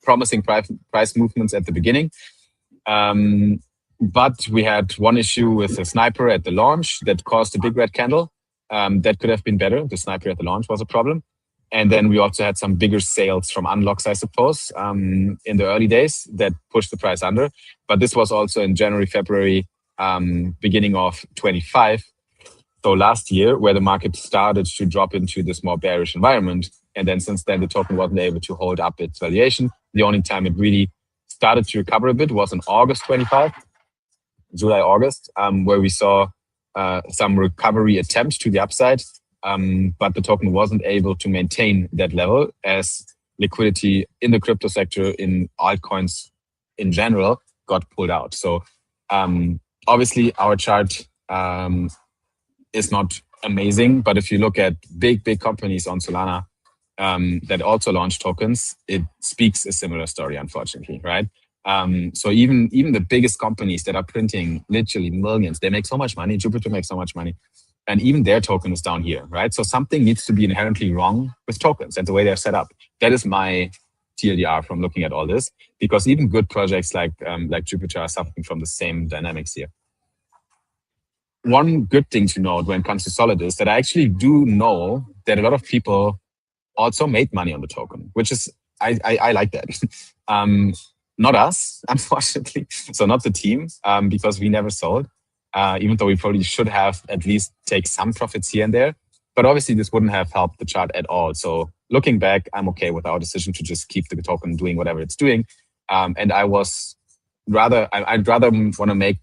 promising price movements at the beginning. But we had one issue with a sniper at the launch that caused a big red candle. That could have been better. The sniper at the launch was a problem. And then we also had some bigger sales from unlocks, I suppose, in the early days that pushed the price under. But this was also in January, February, beginning of 25. So last year, where the market started to drop into this more bearish environment. And then since then, the token wasn't able to hold up its valuation. The only time it really started to recover a bit was in August 25, July, August, where we saw some recovery attempts to the upside. But the token wasn't able to maintain that level as liquidity in the crypto sector, in altcoins in general, got pulled out. So obviously our chart is not amazing, but if you look at big companies on Solana that also launch tokens, it speaks a similar story, unfortunately, right? So even the biggest companies that are printing literally millions, they make so much money. Jupiter makes so much money. and even their token is down here, right? So something needs to be inherently wrong with tokens and the way they're set up. That is my TLDR from looking at all this, because even good projects like Jupiter are suffering from the same dynamics here. One good thing to note when it comes to Solid is that I actually do know that a lot of people also made money on the token, which is, I like that. Not us, unfortunately. So not the team, because we never sold, even though we probably should have at least take some profits here and there. But obviously this wouldn't have helped the chart at all. So looking back, I'm okay with our decision to just keep the token doing whatever it's doing. And I'd rather want to make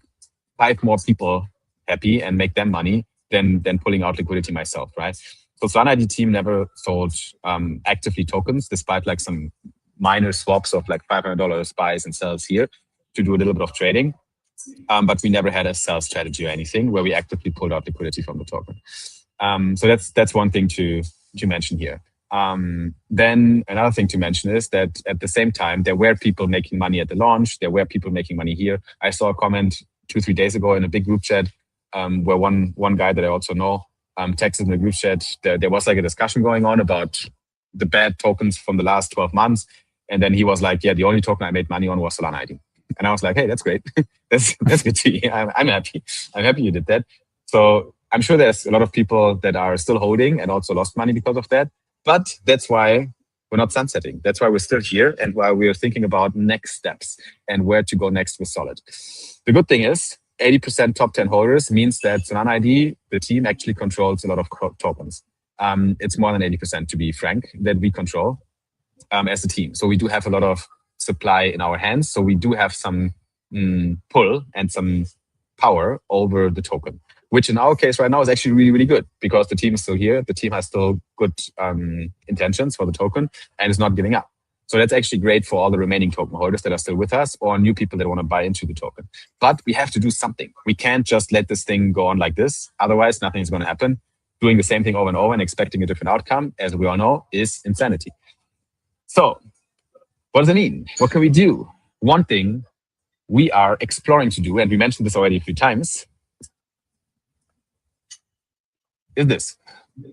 5 more people happy and make them money than pulling out liquidity myself, right? So Solana ID team never sold actively tokens, despite like some minor swaps of like $500 buys and sells here to do a little bit of trading. But we never had a sell strategy or anything where we actively pulled out liquidity from the token. So that's one thing to mention here. Then another thing to mention is that at the same time, there were people making money at the launch. There were people making money here. I saw a comment 2-3 days ago in a big group chat where one guy that I also know texted in the group chat. There was like a discussion going on about the bad tokens from the last 12 months. And then he was like, yeah, the only token I made money on was Solana ID. And I was like, hey, that's great. that's good to hear. I'm happy. I'm happy you did that. So I'm sure there's a lot of people that are still holding and also lost money because of that. But that's why we're not sunsetting. That's why we're still here and why we're thinking about next steps and where to go next with Solid. The good thing is 80% top 10 holders means that Solana ID, the team, actually controls a lot of tokens. It's more than 80%, to be frank, that we control as a team. So we do have a lot of supply in our hands. So we do have some pull and some power over the token, which in our case right now is actually really, really good because the team is still here. The team has still good intentions for the token and is not giving up. So that's actually great for all the remaining token holders that are still with us or new people that want to buy into the token. But we have to do something. We can't just let this thing go on like this. Otherwise, nothing is going to happen. Doing the same thing over and over and expecting a different outcome, as we all know, is insanity. So what does it mean? What can we do? One thing we are exploring to do, and we mentioned this already a few times, is this.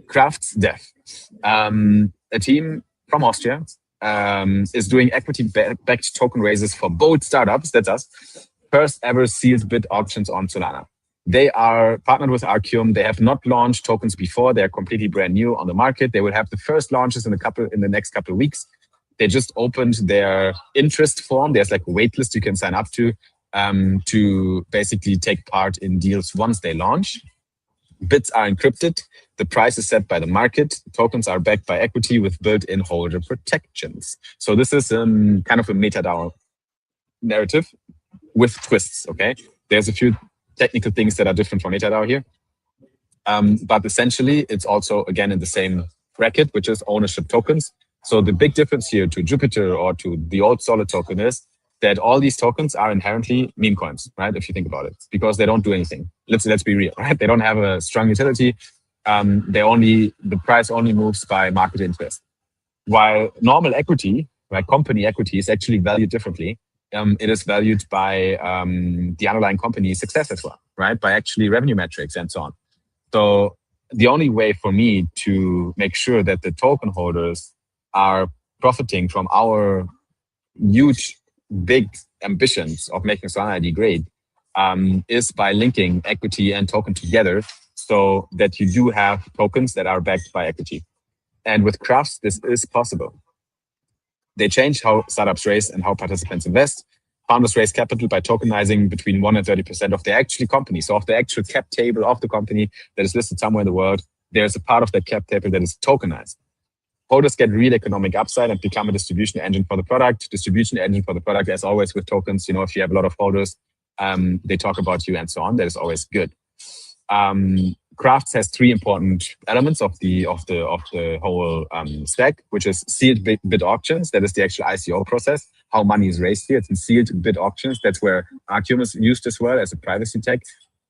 Crafts Dev. A team from Austria is doing equity-backed token raises for bold startups, that's us, first ever sealed bid auctions on Solana. They are partnered with Arcium. They have not launched tokens before. They're completely brand new on the market. They will have the first launches in the next couple of weeks. They just opened their interest form. There's like a wait list you can sign up to basically take part in deals once they launch. Bids are encrypted. The price is set by the market. Tokens are backed by equity with built-in holder protections. So this is kind of a MetaDAO narrative with twists, okay? There's a few technical things that are different from MetaDAO here. But essentially, it's also, again, in the same bracket, which is ownership tokens. So the big difference here to Jupiter or to the old Solid token is that all these tokens are inherently meme coins, right? If you think about it, because they don't do anything. Let's be real, right? They don't have a strong utility. The price only moves by market interest. While normal equity, right, company equity is actually valued differently. It is valued by the underlying company's success as well, right? By actually revenue metrics and so on. So the only way for me to make sure that the token holders are profiting from our huge, big ambitions of making Solana ID great is by linking equity and token together so that you do have tokens that are backed by equity. And with Crafts, this is possible. They change how startups raise and how participants invest. Founders raise capital by tokenizing between 1% and 30% of their actual company. So of the actual cap table of the company that is listed somewhere in the world, there's a part of that cap table that is tokenized. Holders get real economic upside and become a distribution engine for the product. Distribution engine for the product, as always with tokens, if you have a lot of holders, they talk about you and so on. That is always good. Crafts has 3 important elements of the whole stack, which is sealed bid auctions. That is the actual ICO process, how money is raised here. It's in sealed bid auctions. That's where Arcium is used as well as a privacy tech,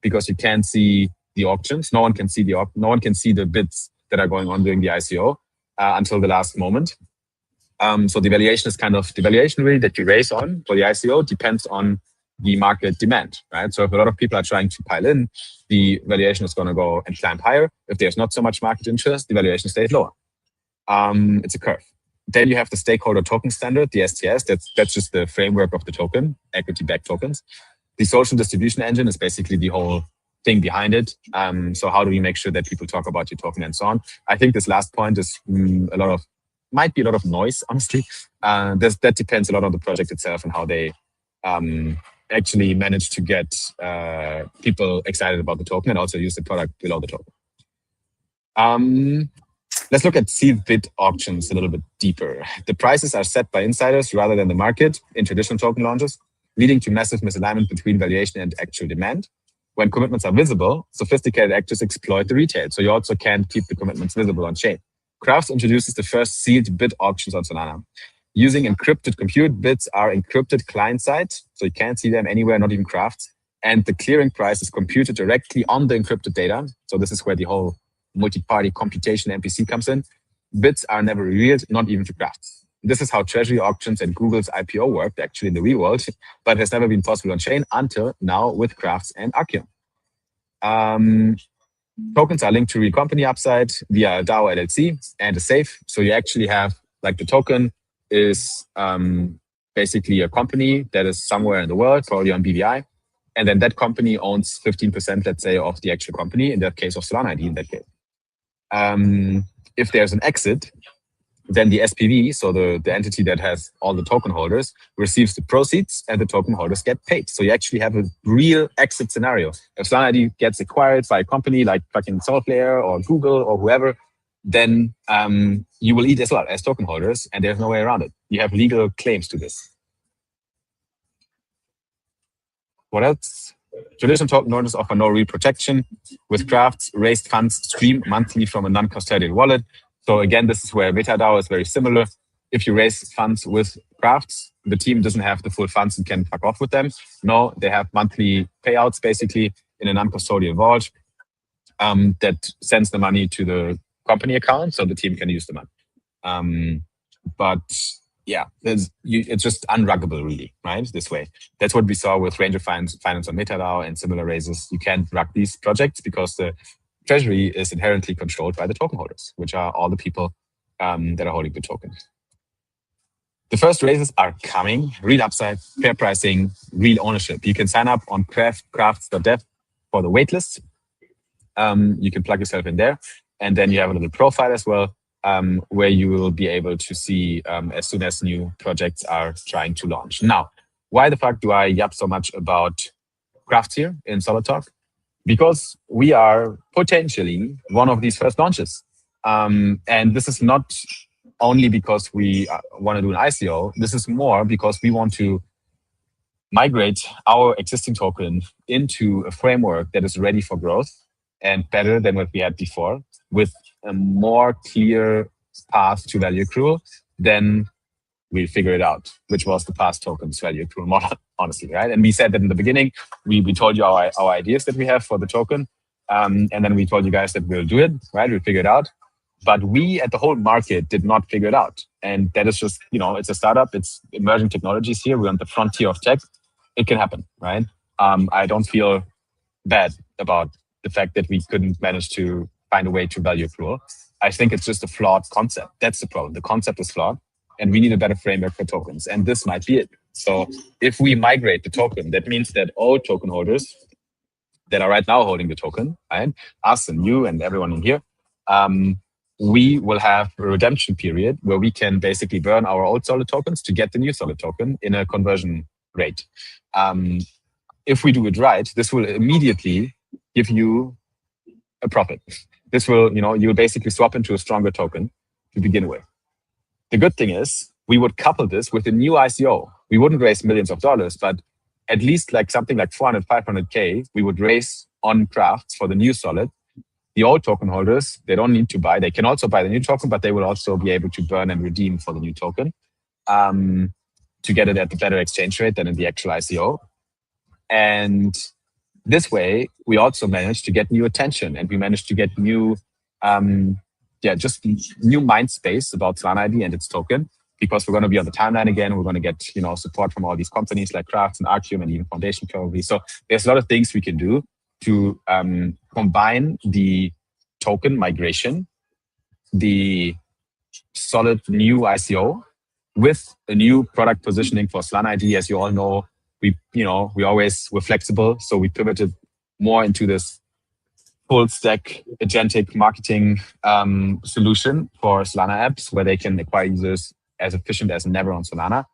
because you can't see the auctions. No one can see the bids that are going on during the ICO until the last moment. So the valuation is kind of the valuation really that you raise on for the ICO depends on the market demand, right? So if a lot of people are trying to pile in, the valuation is going to go and climb higher. If there's not so much market interest, the valuation stays lower. It's a curve. Then you have the stakeholder token standard, the STS. That's just the framework of the token, equity-backed tokens. The social distribution engine is basically the whole thing behind it. So how do we make sure that people talk about your token and so on? I think this last point is might be a lot of noise, honestly. That depends a lot on the project itself and how they actually manage to get people excited about the token and also use the product below the token. Let's look at seed bid auctions a little bit deeper. The prices are set by insiders rather than the market in traditional token launches, leading to massive misalignment between valuation and actual demand. When commitments are visible, sophisticated actors exploit the retail, so you also can't keep the commitments visible on chain. Crafts introduces the first sealed bid auctions on Solana. Using encrypted compute, bids are encrypted client-side, so you can't see them anywhere, not even Crafts. And the clearing price is computed directly on the encrypted data. So this is where the whole multi-party computation MPC comes in. Bids are never revealed, not even to Crafts. This is how treasury auctions and Google's IPO worked actually in the real world, but has never been possible on chain until now with Crafts and Archeon. Tokens are linked to real company upside via a DAO LLC and a safe. So you actually have, like, the token is basically a company that is somewhere in the world, probably on BVI. And then that company owns 15%, let's say, of the actual company, in that case of Solana ID in that case. If there's an exit, then the SPV, so the entity that has all the token holders, receives the proceeds and the token holders get paid. So you actually have a real exit scenario. If Solana ID gets acquired by a company like fucking Softlayer or Google or whoever, then you will eat as well as token holders, and there's no way around it. You have legal claims to this. What else? Traditional token holders offer no real protection. With Crafts, raised funds stream monthly from a non-custodial wallet. So again, this is where MetaDAO is very similar. If you raise funds with Crafts, the team doesn't have the full funds and can fuck off with them. No, they have monthly payouts basically in a non-custodial vault that sends the money to the company account so the team can use the money. But yeah, it's just unruggable really, right? This way. That's what we saw with Ranger Finance on MetaDAO and similar raises. You can't rug these projects because the treasury is inherently controlled by the token holders, which are all the people that are holding the token. The first raises are coming. Real upside, fair pricing, real ownership. You can sign up on crafts.dev for the waitlist. You can plug yourself in there. And then you have a little profile as well, where you will be able to see as soon as new projects are trying to launch. Now, why the fuck do I yap so much about Crafts here in Solid Talk? Because we are potentially one of these first launches. And this is not only because we want to do an ICO. This is more because we want to migrate our existing token into a framework that is ready for growth and better than what we had before, with a more clear path to value accrual. Then we figure it out, which was the past tokens value accrual model, honestly, right? And we said that in the beginning, we told you our ideas that we have for the token. And then we told you guys that we'll do it, right? We'll figure it out. But we at the whole market did not figure it out. And that is just, it's a startup, it's emerging technologies here. We're on the frontier of tech. It can happen, right? I don't feel bad about the fact that we couldn't manage to find a way to value accrual. I think it's just a flawed concept. That's the problem. The concept is flawed. And we need a better framework for tokens. And this might be it. So if we migrate the token, that means that all token holders that are right now holding the token, right, us and you and everyone in here, we will have a redemption period where we can basically burn our old Solid tokens to get the new Solid token in a conversion rate. If we do it right, this will immediately give you a profit. This will, you'll basically swap into a stronger token to begin with. The good thing is we would couple this with a new ICO. We wouldn't raise millions of dollars, but at least like something like 400, 500K, we would raise on Crafts for the new Solid. The old token holders, they don't need to buy. They can also buy the new token, but they will also be able to burn and redeem for the new token to get it at a better exchange rate than in the actual ICO. And this way, we also managed to get new attention and we managed to get new, just new mind space about Solana ID and its token. because we're going to be on the timeline again. We're going to get, support from all these companies like Crafts and Arcium and even Foundation probably. So there's a lot of things we can do to combine the token migration, the solid new ICO with a new product positioning for Solana ID. As you all know, we're flexible. So we pivoted more into this full stack agentic marketing solution for Solana apps where they can acquire users as efficient as never on Solana.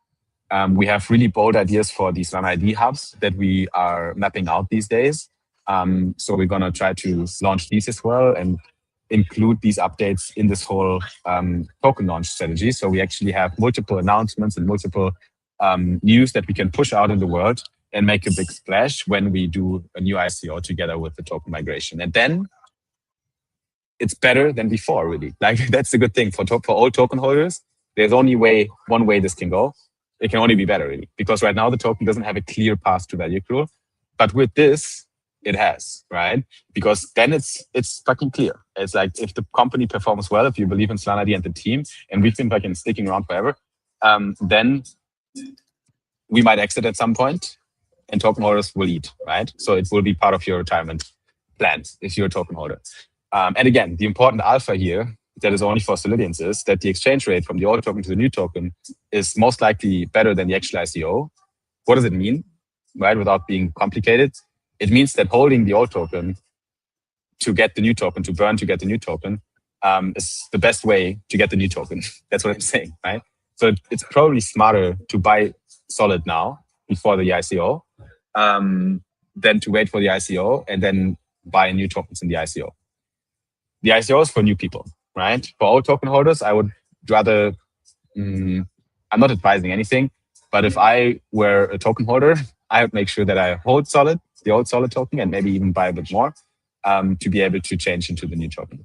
We have really bold ideas for the Solana ID hubs that we are mapping out these days. So we're going to try to launch these as well and include these updates in this whole token launch strategy. So we actually have multiple announcements and multiple news that we can push out in the world and make a big splash when we do a new ICO together with the token migration. And then it's better than before, really. Like, that's the good thing. For all token holders, there's only one way this can go. It can only be better, really. Because right now, the token doesn't have a clear path to value accrual. But with this, it has, right? Because then it's fucking clear. It's like, if the company performs well, if you believe in Solana and the team, and we've been fucking sticking around forever, then we might exit at some point, and token holders will eat, right? So it will be part of your retirement plans if you're a token holder. And again, the important alpha here that is only for Solidians is that the exchange rate from the old token to the new token is most likely better than the actual ICO. What does it mean, right? Without being complicated, it means that holding the old token to get the new token, to burn to get the new token, is the best way to get the new token. That's what I'm saying, right? So it's probably smarter to buy Solid now before the ICO than to wait for the ICO and then buy new tokens in the ICO. The ICO is for new people, right? For old token holders, I would rather, I'm not advising anything, but if I were a token holder, I would make sure that I hold Solid, the old Solid token, and maybe even buy a bit more to be able to change into the new token.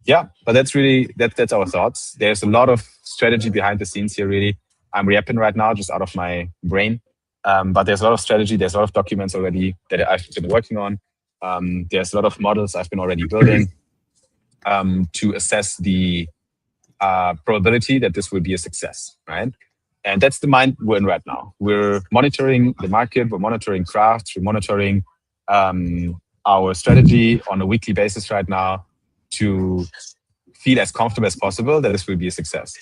Yeah, but that's our thoughts. There's a lot of strategy behind the scenes here, really. I'm reapping right now, just out of my brain. But there's a lot of strategy. There's a lot of documents already that I've been working on. There's a lot of models I've been already building to assess the probability that this will be a success, right? And that's the mind we're in right now. We're monitoring the market. We're monitoring Crafts. We're monitoring our strategy on a weekly basis right now to feel as comfortable as possible that this will be a success.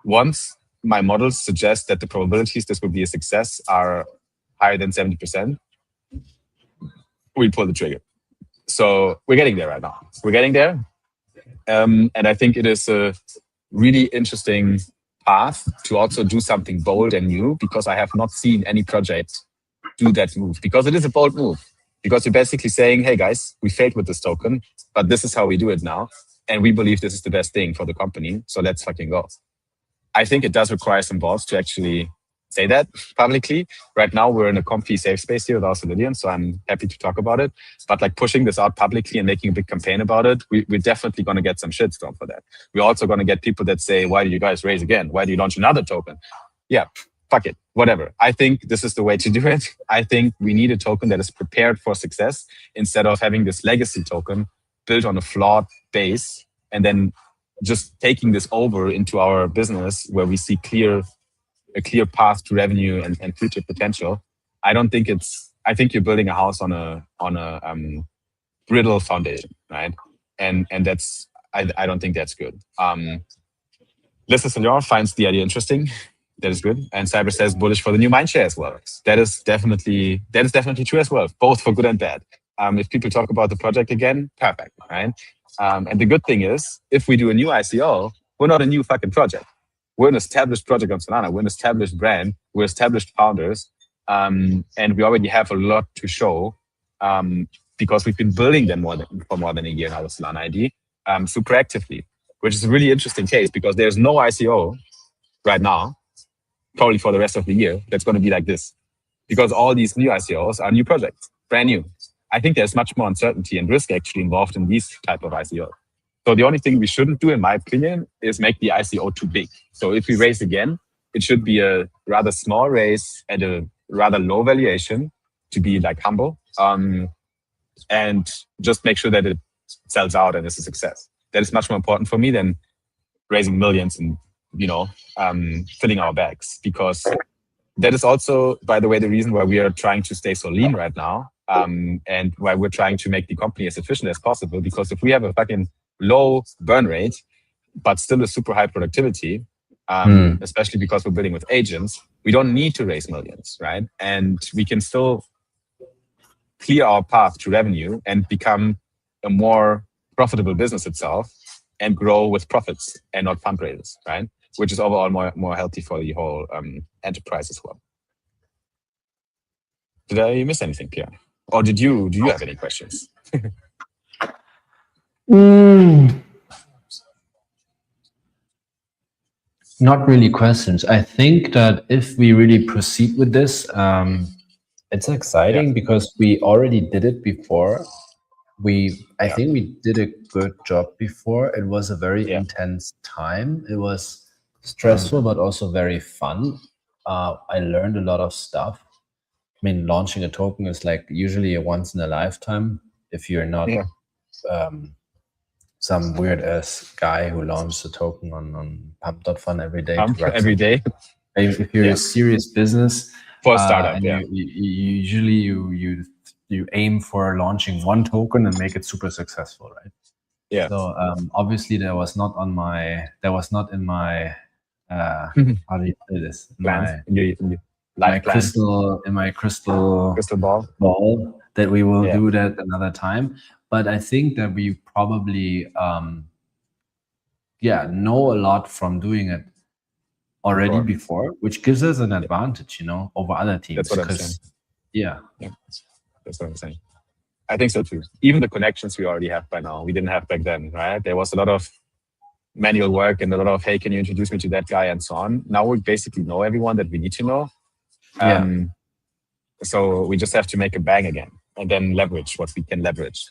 Once my models suggest that the probabilities this will be a success are higher than 70%, we pull the trigger. So we're getting there right now. We're getting there. And I think it is a really interesting path to also do something bold and new, because I have not seen any project do that move, because it is a bold move. Because you're basically saying, hey guys, we failed with this token, but this is how we do it now. And we believe this is the best thing for the company. So let's fucking go. I think it does require some balls to actually say that publicly. Right now, we're in a comfy safe space here with our Solidians, so I'm happy to talk about it. But like pushing this out publicly and making a big campaign about it, we're definitely going to get some shitstorm for that. We're also going to get people that say, why do you guys raise again? Why do you launch another token? Yeah, fuck it, whatever. I think this is the way to do it. I think we need a token that is prepared for success instead of having this legacy token built on a flawed base and then just taking this over into our business where we see a clear path to revenue and future potential. I think you're building a house on a brittle foundation, right? And that's, I don't think that's good. Lisa Senor finds the idea interesting. That is good. And Cyber says bullish for the new mindshare as well. That is definitely true as well, both for good and bad. If people talk about the project again, perfect, right? And the good thing is, if we do a new ICO, we're not a new fucking project. We're an established project on Solana. We're an established brand. We're established founders. And we already have a lot to show because we've been building them for more than a year now with Solana ID super actively, which is a really interesting case because there's no ICO right now, probably for the rest of the year, that's going to be like this. Because all these new ICOs are new projects, brand new. I think there's much more uncertainty and risk actually involved in these type of ICOs. So the only thing we shouldn't do, in my opinion, is make the ICO too big. So if we raise again, it should be a rather small raise at a rather low valuation to be like humble and just make sure that it sells out and is a success. That is much more important for me than raising millions and filling our bags, because that is also, by the way, the reason why we are trying to stay so lean right now, and why we're trying to make the company as efficient as possible. Because if we have a fucking low burn rate, but still a super high productivity, especially because we're building with agents, we don't need to raise millions, right? And we can still clear our path to revenue and become a more profitable business itself and grow with profits and not fundraisers, right? Which is overall more healthy for the whole enterprise as well. Did I miss anything, Pierre? Or do you have any questions? Not really questions. I think that if we really proceed with this, it's exciting because we already did it before. I think we did a good job before. It was a very intense time. It was stressful, but also very fun. I learned a lot of stuff. I mean, launching a token is like usually a once in a lifetime if you're not some weird ass guy who launches a token on pump.fun every day. Every day. If you're a serious business for a startup, and you aim for launching one token and make it super successful, right? Yeah. So obviously that was not in my how do you say this? My crystal ball that we will do that another time. But I think that we probably know a lot from doing it already before, which gives us an advantage, over other teams. That's what I'm saying. Yeah. That's what I'm saying. I think so too. Even the connections we already have by now, we didn't have back then, right? There was a lot of manual work and a lot of, hey, can you introduce me to that guy and so on. Now we basically know everyone that we need to know. So we just have to make a bang again and then leverage what we can leverage.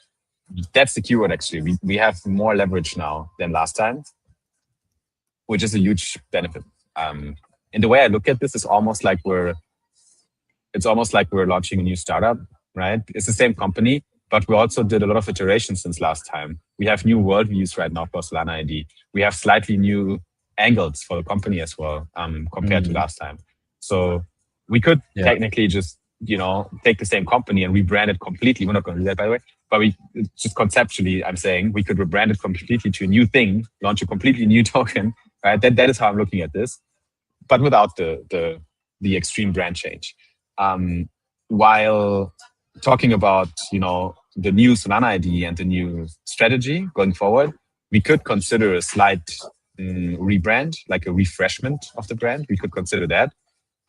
That's the keyword, actually. We have more leverage now than last time, which is a huge benefit. And the way I look at this is almost like we're launching a new startup, right? It's the same company, but we also did a lot of iterations since last time. We have new worldviews right now for Solana ID. We have slightly new angles for the company as well, compared to last time. So we could technically just, take the same company and rebrand it completely. We're not going to do that, by the way. But we just conceptually, I'm saying we could rebrand it completely to a new thing, launch a completely new token, right? That is how I'm looking at this, but without the extreme brand change. While talking about, the new Solana ID and the new strategy going forward, we could consider a slight rebrand, like a refreshment of the brand. We could consider that.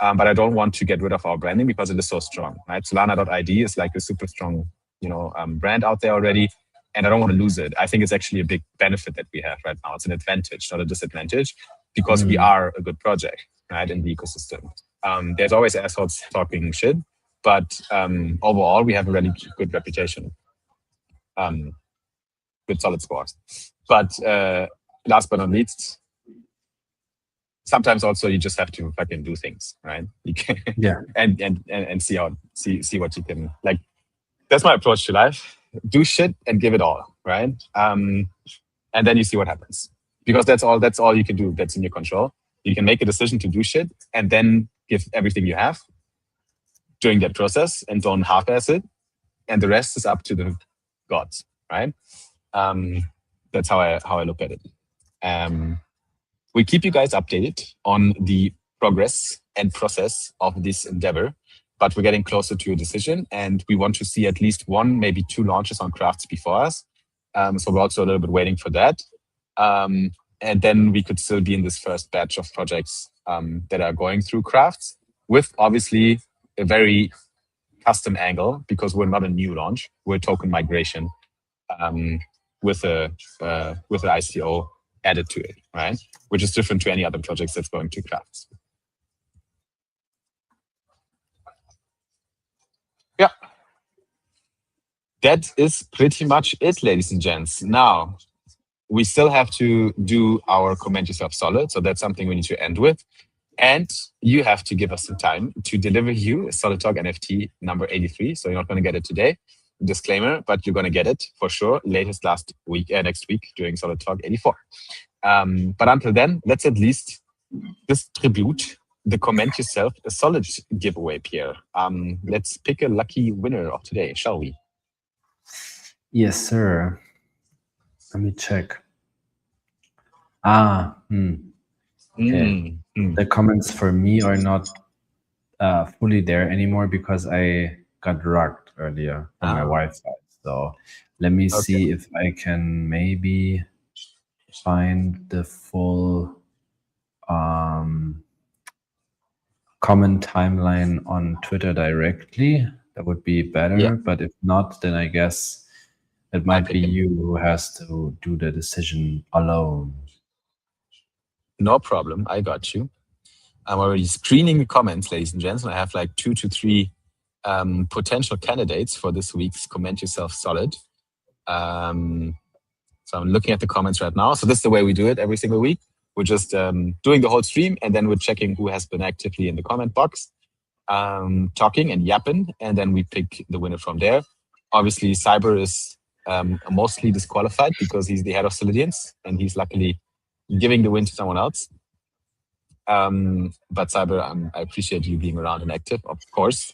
But I don't want to get rid of our branding because it is so strong, right? Solana.id is like a super strong, brand out there already, and I don't want to lose it. I think it's actually a big benefit that we have right now. It's an advantage, not a disadvantage, because we are a good project, right, in the ecosystem. There's always assholes talking shit, but overall, we have a really good reputation, with solid scores. But last but not least, sometimes also you just have to fucking do things, right? You can, and see what you can, like. That's my approach to life. Do shit and give it all, right? And then you see what happens, because that's all you can do. That's in your control. You can make a decision to do shit and then give everything you have during that process and don't half-ass it. And the rest is up to the gods, right? That's how I look at it. We keep you guys updated on the progress and process of this endeavor, but we're getting closer to a decision, and we want to see at least one, maybe two launches on Crafts before us. So we're also a little bit waiting for that. And then we could still be in this first batch of projects that are going through Crafts, with obviously a very custom angle, because we're not a new launch, we're a token migration with an ICO added to it, right? Which is different to any other projects that's going to Crafts. Yeah. That is pretty much it, ladies and gents. Now, we still have to do our comment yourself solid, so that's something we need to end with. And you have to give us some time to deliver you a Solid Talk NFT number 83. So you're not going to get it today, disclaimer, but you're going to get it for sure latest next week during Solid Talk 84. But until then, let's at least distribute the Comment Yourself a Solid giveaway, Pierre. Let's pick a lucky winner of today, shall we? Yes, sir. Let me check. Okay. The comments for me are not fully there anymore because I got rugged earlier on my Wi-Fi. So let me see if I can maybe find the full comment timeline on Twitter directly. That would be better. Yeah. But if not, then I guess it might be you who has to do the decision alone. No problem. I got you. I'm already screening the comments, ladies and gents. And I have like 2 to 3 potential candidates for this week's Comment Yourself Solid. So I'm looking at the comments right now. So this is the way we do it every single week. We're just doing the whole stream, and then we're checking who has been actively in the comment box, talking and yapping, and then we pick the winner from there. Obviously, Cyber is mostly disqualified because he's the head of Solidians, and he's luckily giving the win to someone else. But Cyber, I appreciate you being around and active, of course.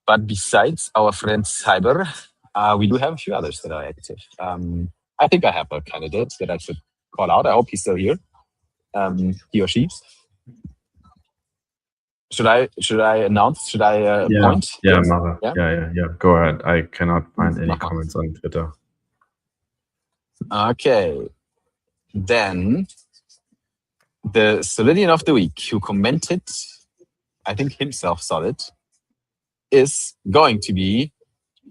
But besides our friend Cyber, we do have a few others that are active. I think I have a candidate that I should call out. I hope he's still here. He or she. Should I announce? Should I appoint? Yeah, yeah. Go ahead. I cannot find any comments on Twitter. Okay. Then the Solidian of the week who commented, I think himself solid, is going to be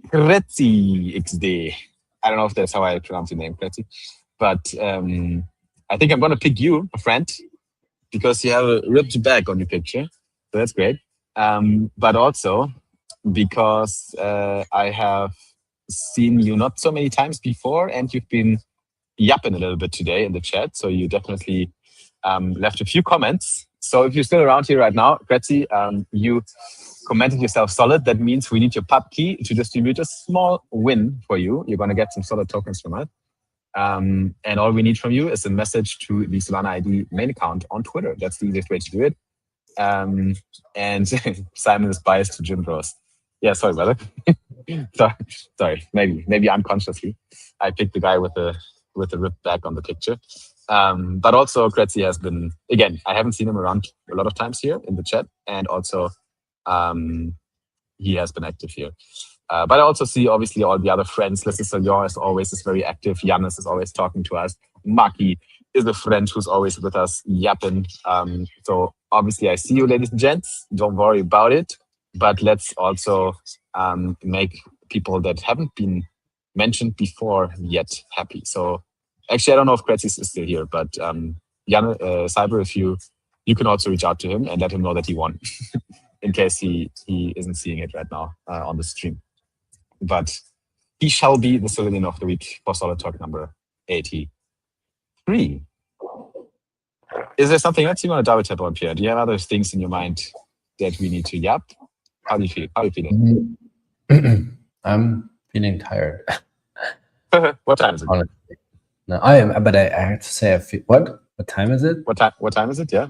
Kretzi XD. I don't know if that's how I pronounce your name, Kretzi. But I think I'm going to pick you, a friend, because you have a ripped back on your picture. So that's great. But also because I have seen you not so many times before, and you've been yapping a little bit today in the chat. So you definitely left a few comments. So if you're still around here right now, Kretzi, you commented yourself solid. That means we need your pub key to distribute a small win for you. You're going to get some solid tokens from us. And all we need from you is a message to the Solana ID main account on Twitter. That's the easiest way to do it. And Simon is biased to Jim Bros. Yeah, sorry, brother. sorry, maybe unconsciously. I picked the guy with the ripped back on the picture. But also Kretzi has been, again, I haven't seen him around a lot of times here in the chat, and also he has been active here. But I also see obviously all the other friends. Leslie Salion, as always, is very active. Yannis is always talking to us. Maki is a friend who's always with us yapping. So obviously I see you, ladies and gents. Don't worry about it. But let's also make people that haven't been mentioned before yet happy. So actually, I don't know if Kretzi is still here, but Cyber, if you can also reach out to him and let him know that he won, in case he isn't seeing it right now on the stream. But he shall be the Solidian of the week for Solid Talk number 83. Is there something else you want to double tap on, Pierre? Do you have other things in your mind that we need to yap? How do you feel? How are you feeling? I'm feeling tired. What time is it? Honestly. No, I am, but I have to say, what time is it? What time is it? Yeah.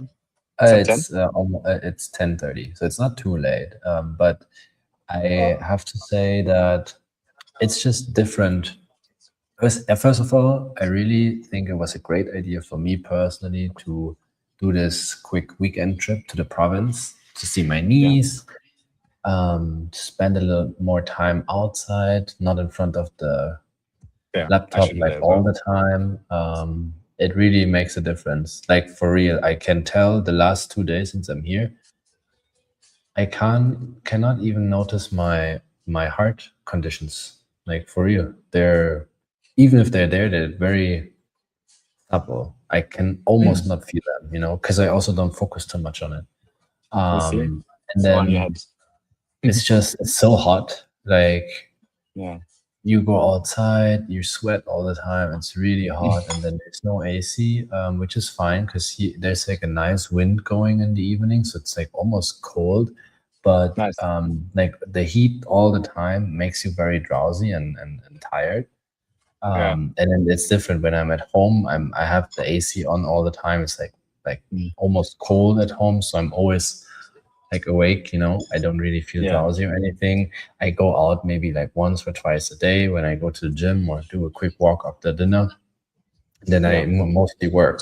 It's 10:30, so it's not too late. But I have to say that it's just different. First of all, I really think it was a great idea for me personally to do this quick weekend trip to the province to see my niece, to spend a little more time outside, not in front of the laptop like all the time. It really makes a difference. Like for real, I can tell the last 2 days since I'm here, I cannot even notice my heart conditions. Like for real, even if they're there, they're very supple. I can almost not feel them, because I also don't focus too much on it. And then it's so hot. Like you go outside, you sweat all the time. It's really hot, and then there's no AC, which is fine because there's like a nice wind going in the evening, so it's like almost cold. But like the heat all the time makes you very drowsy and tired. Yeah. And then it's different when I'm at home. I have the AC on all the time. It's like almost cold at home, so I'm always like awake. I don't really feel Yeah. drowsy or anything. I go out maybe like once or twice a day when I go to the gym or do a quick walk after dinner. Then I Yeah. mostly work.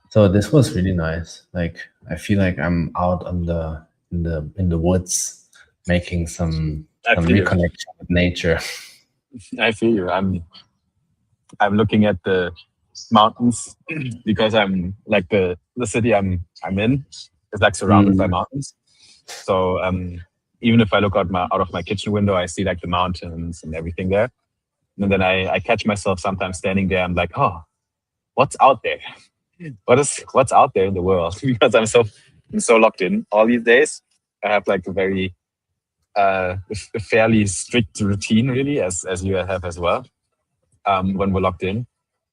So this was really nice. Like I feel like I'm out on the woods, making some I feel you. reconnection with nature. I feel you. I'm looking at the mountains because I'm like the city I'm in is like surrounded by Mm, mountains. So even if I look out of my kitchen window, I see like the mountains and everything there. And then I catch myself sometimes standing there. I'm like, oh, what's out there? What's out there in the world? Because I'm so locked in all these days. I have like a very a fairly strict routine, really, as you have as well. When we're locked in,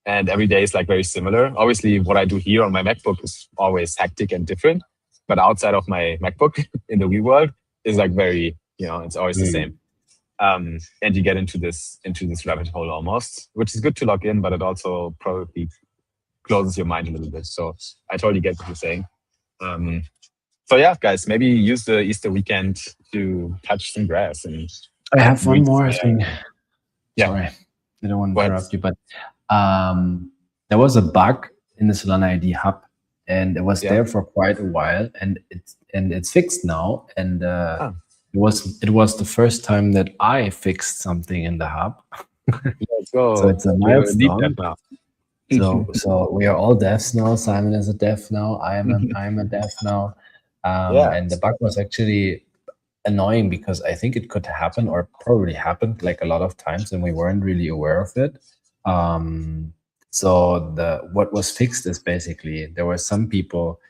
and every day is like very similar. Obviously, what I do here on my MacBook is always hectic and different, but outside of my MacBook in the real world is like very, it's always the mm. same. And you get into this rabbit hole almost, which is good to log in, but it also probably closes your mind a little bit. So I totally get what you're saying. So yeah, guys, maybe use the Easter weekend to touch some grass and I have one read. more thing. Yeah. Sorry, I don't want Go to ahead. interrupt you, but there was a bug in the Solana ID hub, and it was Yeah. there for quite a while, and it's fixed now. And Ah. it was the first time that I fixed something in the hub, Let's go. so it's a We're deep milestone. dive now. So we are all devs now. Simon is a dev now. I'm a dev now. Yeah. And the bug was actually annoying because I think it could happen or probably happened like a lot of times and we weren't really aware of it. So what was fixed is basically there were some people,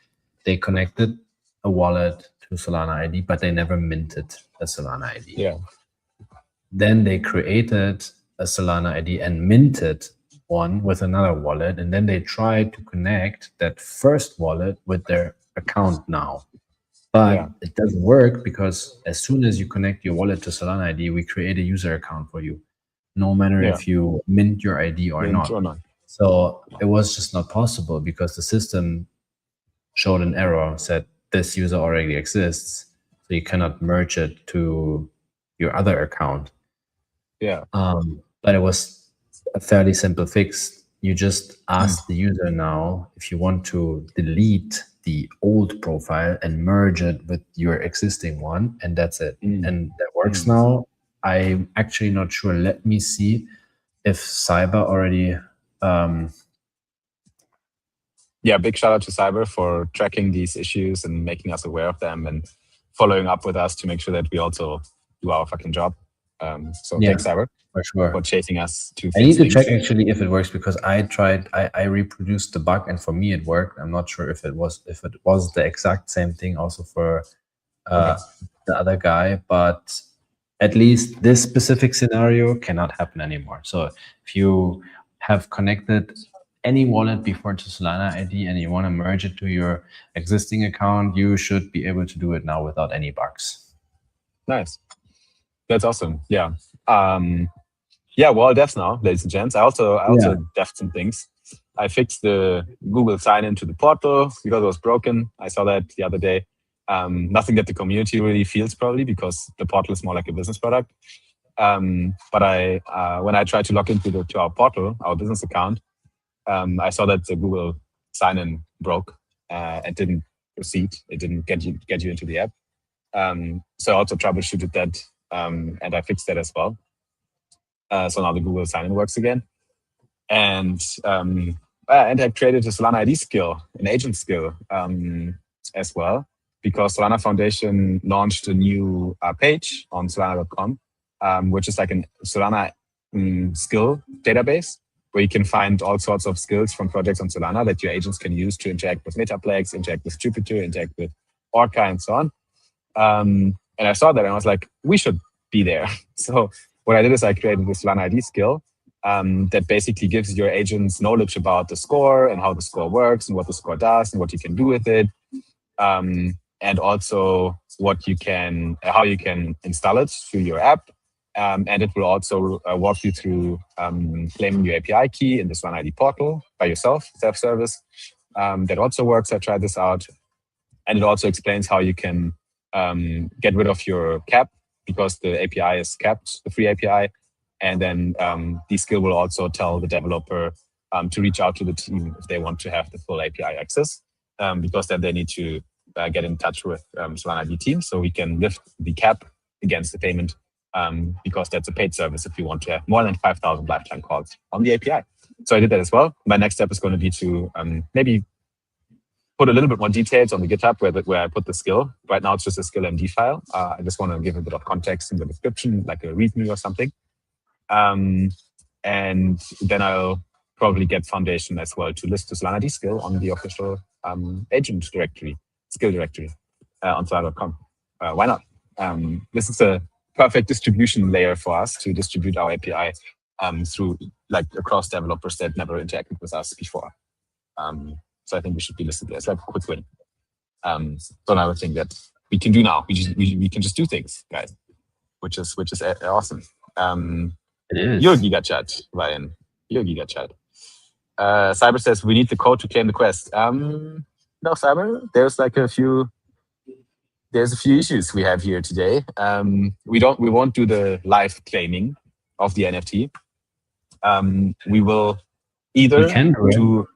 they connected a wallet to Solana ID, but they never minted a Solana ID. Yeah. Then they created a Solana ID and minted one with another wallet, and then they tried to connect that first wallet with their account now. But it doesn't work because as soon as you connect your wallet to Solana ID, we create a user account for you, no matter if you mint your ID or not. So it was just not possible because the system showed an error, said this user already exists, so you cannot merge it to your other account. Yeah. But it was a fairly simple fix. You just ask the user now if you want to delete the old profile and merge it with your existing one, and that's it. And that works now. I'm actually not sure. Let me see if Cyber already. Yeah, big shout out to Cyber for tracking these issues and making us aware of them and following up with us to make sure that we also do our fucking job. So thanks, Cyber, for sure, for chasing us to fix I need to things. check actually if it works because I tried. I reproduced the bug and for me it worked. I'm not sure if it was the exact same thing also for the other guy, but at least this specific scenario cannot happen anymore. So if you have connected any wallet before to Solana ID and you want to merge it to your existing account, you should be able to do it now without any bugs. Nice. That's awesome. Yeah. Yeah, we're all devs now, ladies and gents. I also deved some things. I fixed the Google sign-in to the portal because it was broken. I saw that the other day. Nothing that the community really feels probably because the portal is more like a business product. But when I tried to log into to our portal, our business account, I saw that the Google sign-in broke and didn't proceed. It didn't get you into the app. So I also troubleshooted that and I fixed that as well. So now the Google sign-in works again. And I created a Solana ID skill, an agent skill as well, because Solana Foundation launched a new page on Solana.com, which is like a Solana skill database where you can find all sorts of skills from projects on Solana that your agents can use to interact with Metaplex, interact with Jupiter, interact with Orca, and so on. And I saw that and I was like, we should be there. So what I did is I created this Solana ID skill that basically gives your agents knowledge about the score and how the score works and what the score does and what you can do with it. And also how you can install it through your app And it will also walk you through claiming your API key in the Solana ID portal by yourself, self-service. That also works. I tried this out. And it also explains how you can get rid of your cap because the API is capped, the free API. And then the skill will also tell the developer to reach out to the team if they want to have the full API access, because then they need to get in touch with Solana ID team so we can lift the cap against the payment, because that's a paid service if you want to have more than 5,000 lifetime calls on the API. So I did that as well. My next step is going to be to maybe put a little bit more details on the GitHub where I put the skill. Right now, it's just a skill MD file. I just want to give a bit of context in the description, like a README or something. And then I'll probably get Foundation as well to list the Solana ID skill on the official agent directory, skill directory on Solana.com. Why not? This is a perfect distribution layer for us to distribute our API through like across developers that never interacted with us before. So I think we should be listed there. It's like a quick win. So another thing that we can do now, we can just do things, guys, which is awesome. It is. Your GigaChat, Ryan. Your GigaChat. Cyber says we need the code to claim the quest. No, Cyber. There's a few issues we have here today. We won't do the live claiming of the NFT. We will either do.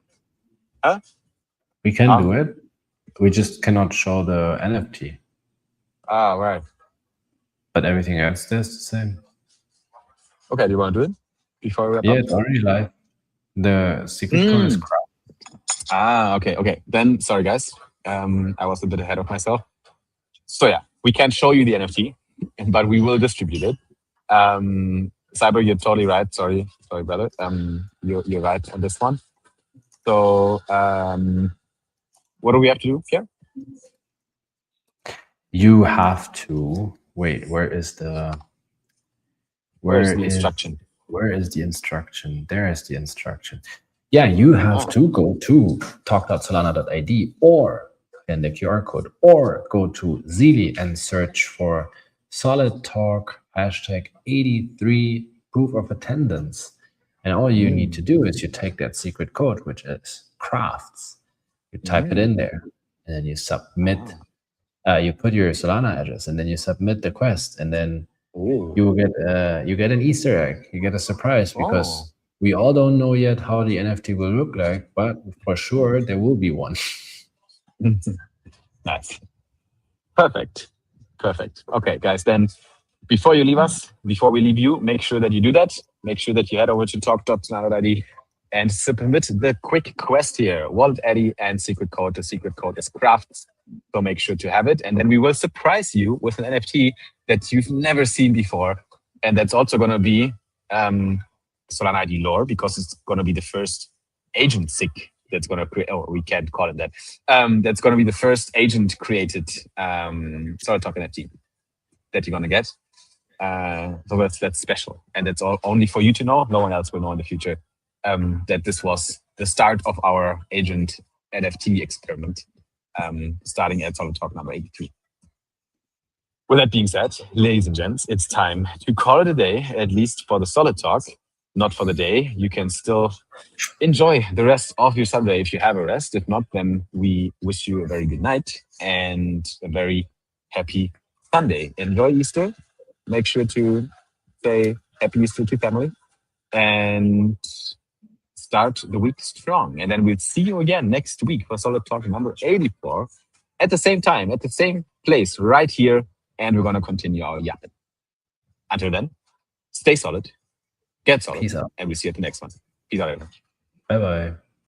We can do it. We just cannot show the NFT. Ah, right. But everything else stays the same. Okay, do you want to do it before we wrap up? Yeah, it's already live. The secret code is crap. Ah, okay. Then, sorry guys. I was a bit ahead of myself. So yeah, we can't show you the NFT, but we will distribute it. Cyber, you're totally right. Sorry, brother. You're right on this one. So, what do we have to do here? You have to wait. Where is the instruction? Where is the instruction? There is the instruction. Yeah, you have to go to talk.solana.id or scan the QR code or go to Zeely and search for Solid Talk #83 proof of attendance. And all you need to do is you take that secret code, which is crafts. You type it in there, and then you submit. You put your Solana address, and then you submit the quest, and then you get an Easter egg. You get a surprise because we all don't know yet how the NFT will look like, but for sure there will be one. Nice. Perfect. Okay, guys. Then before you leave us, before we leave you, make sure that you do that. Make sure that you head over to talk.solana.id and submit the quick quest here. Wallet ID and secret code. The secret code is crafts. So make sure to have it. And then we will surprise you with an NFT that you've never seen before. And that's also going to be Solana ID lore, because it's going to be the first agent SIG that's going to create, we can't call it that. That's going to be the first agent created Solid Talk NFT that you're going to get. So that's special. And that's only for you to know. No one else will know in the future that this was the start of our agent NFT experiment, starting at Solid Talk number 83. With that being said, ladies and gents, it's time to call it a day, at least for the Solid Talk, not for the day. You can still enjoy the rest of your Sunday if you have a rest. If not, then we wish you a very good night and a very happy Sunday. Enjoy Easter. Make sure to say happy Easter to family and start the week strong. And then we'll see you again next week for Solid Talk number 84 at the same time, at the same place, right here. And we're going to continue our yapping. Until then, stay solid, get solid, Peace out. and we'll see you at the next one. Peace out, everyone. Bye-bye.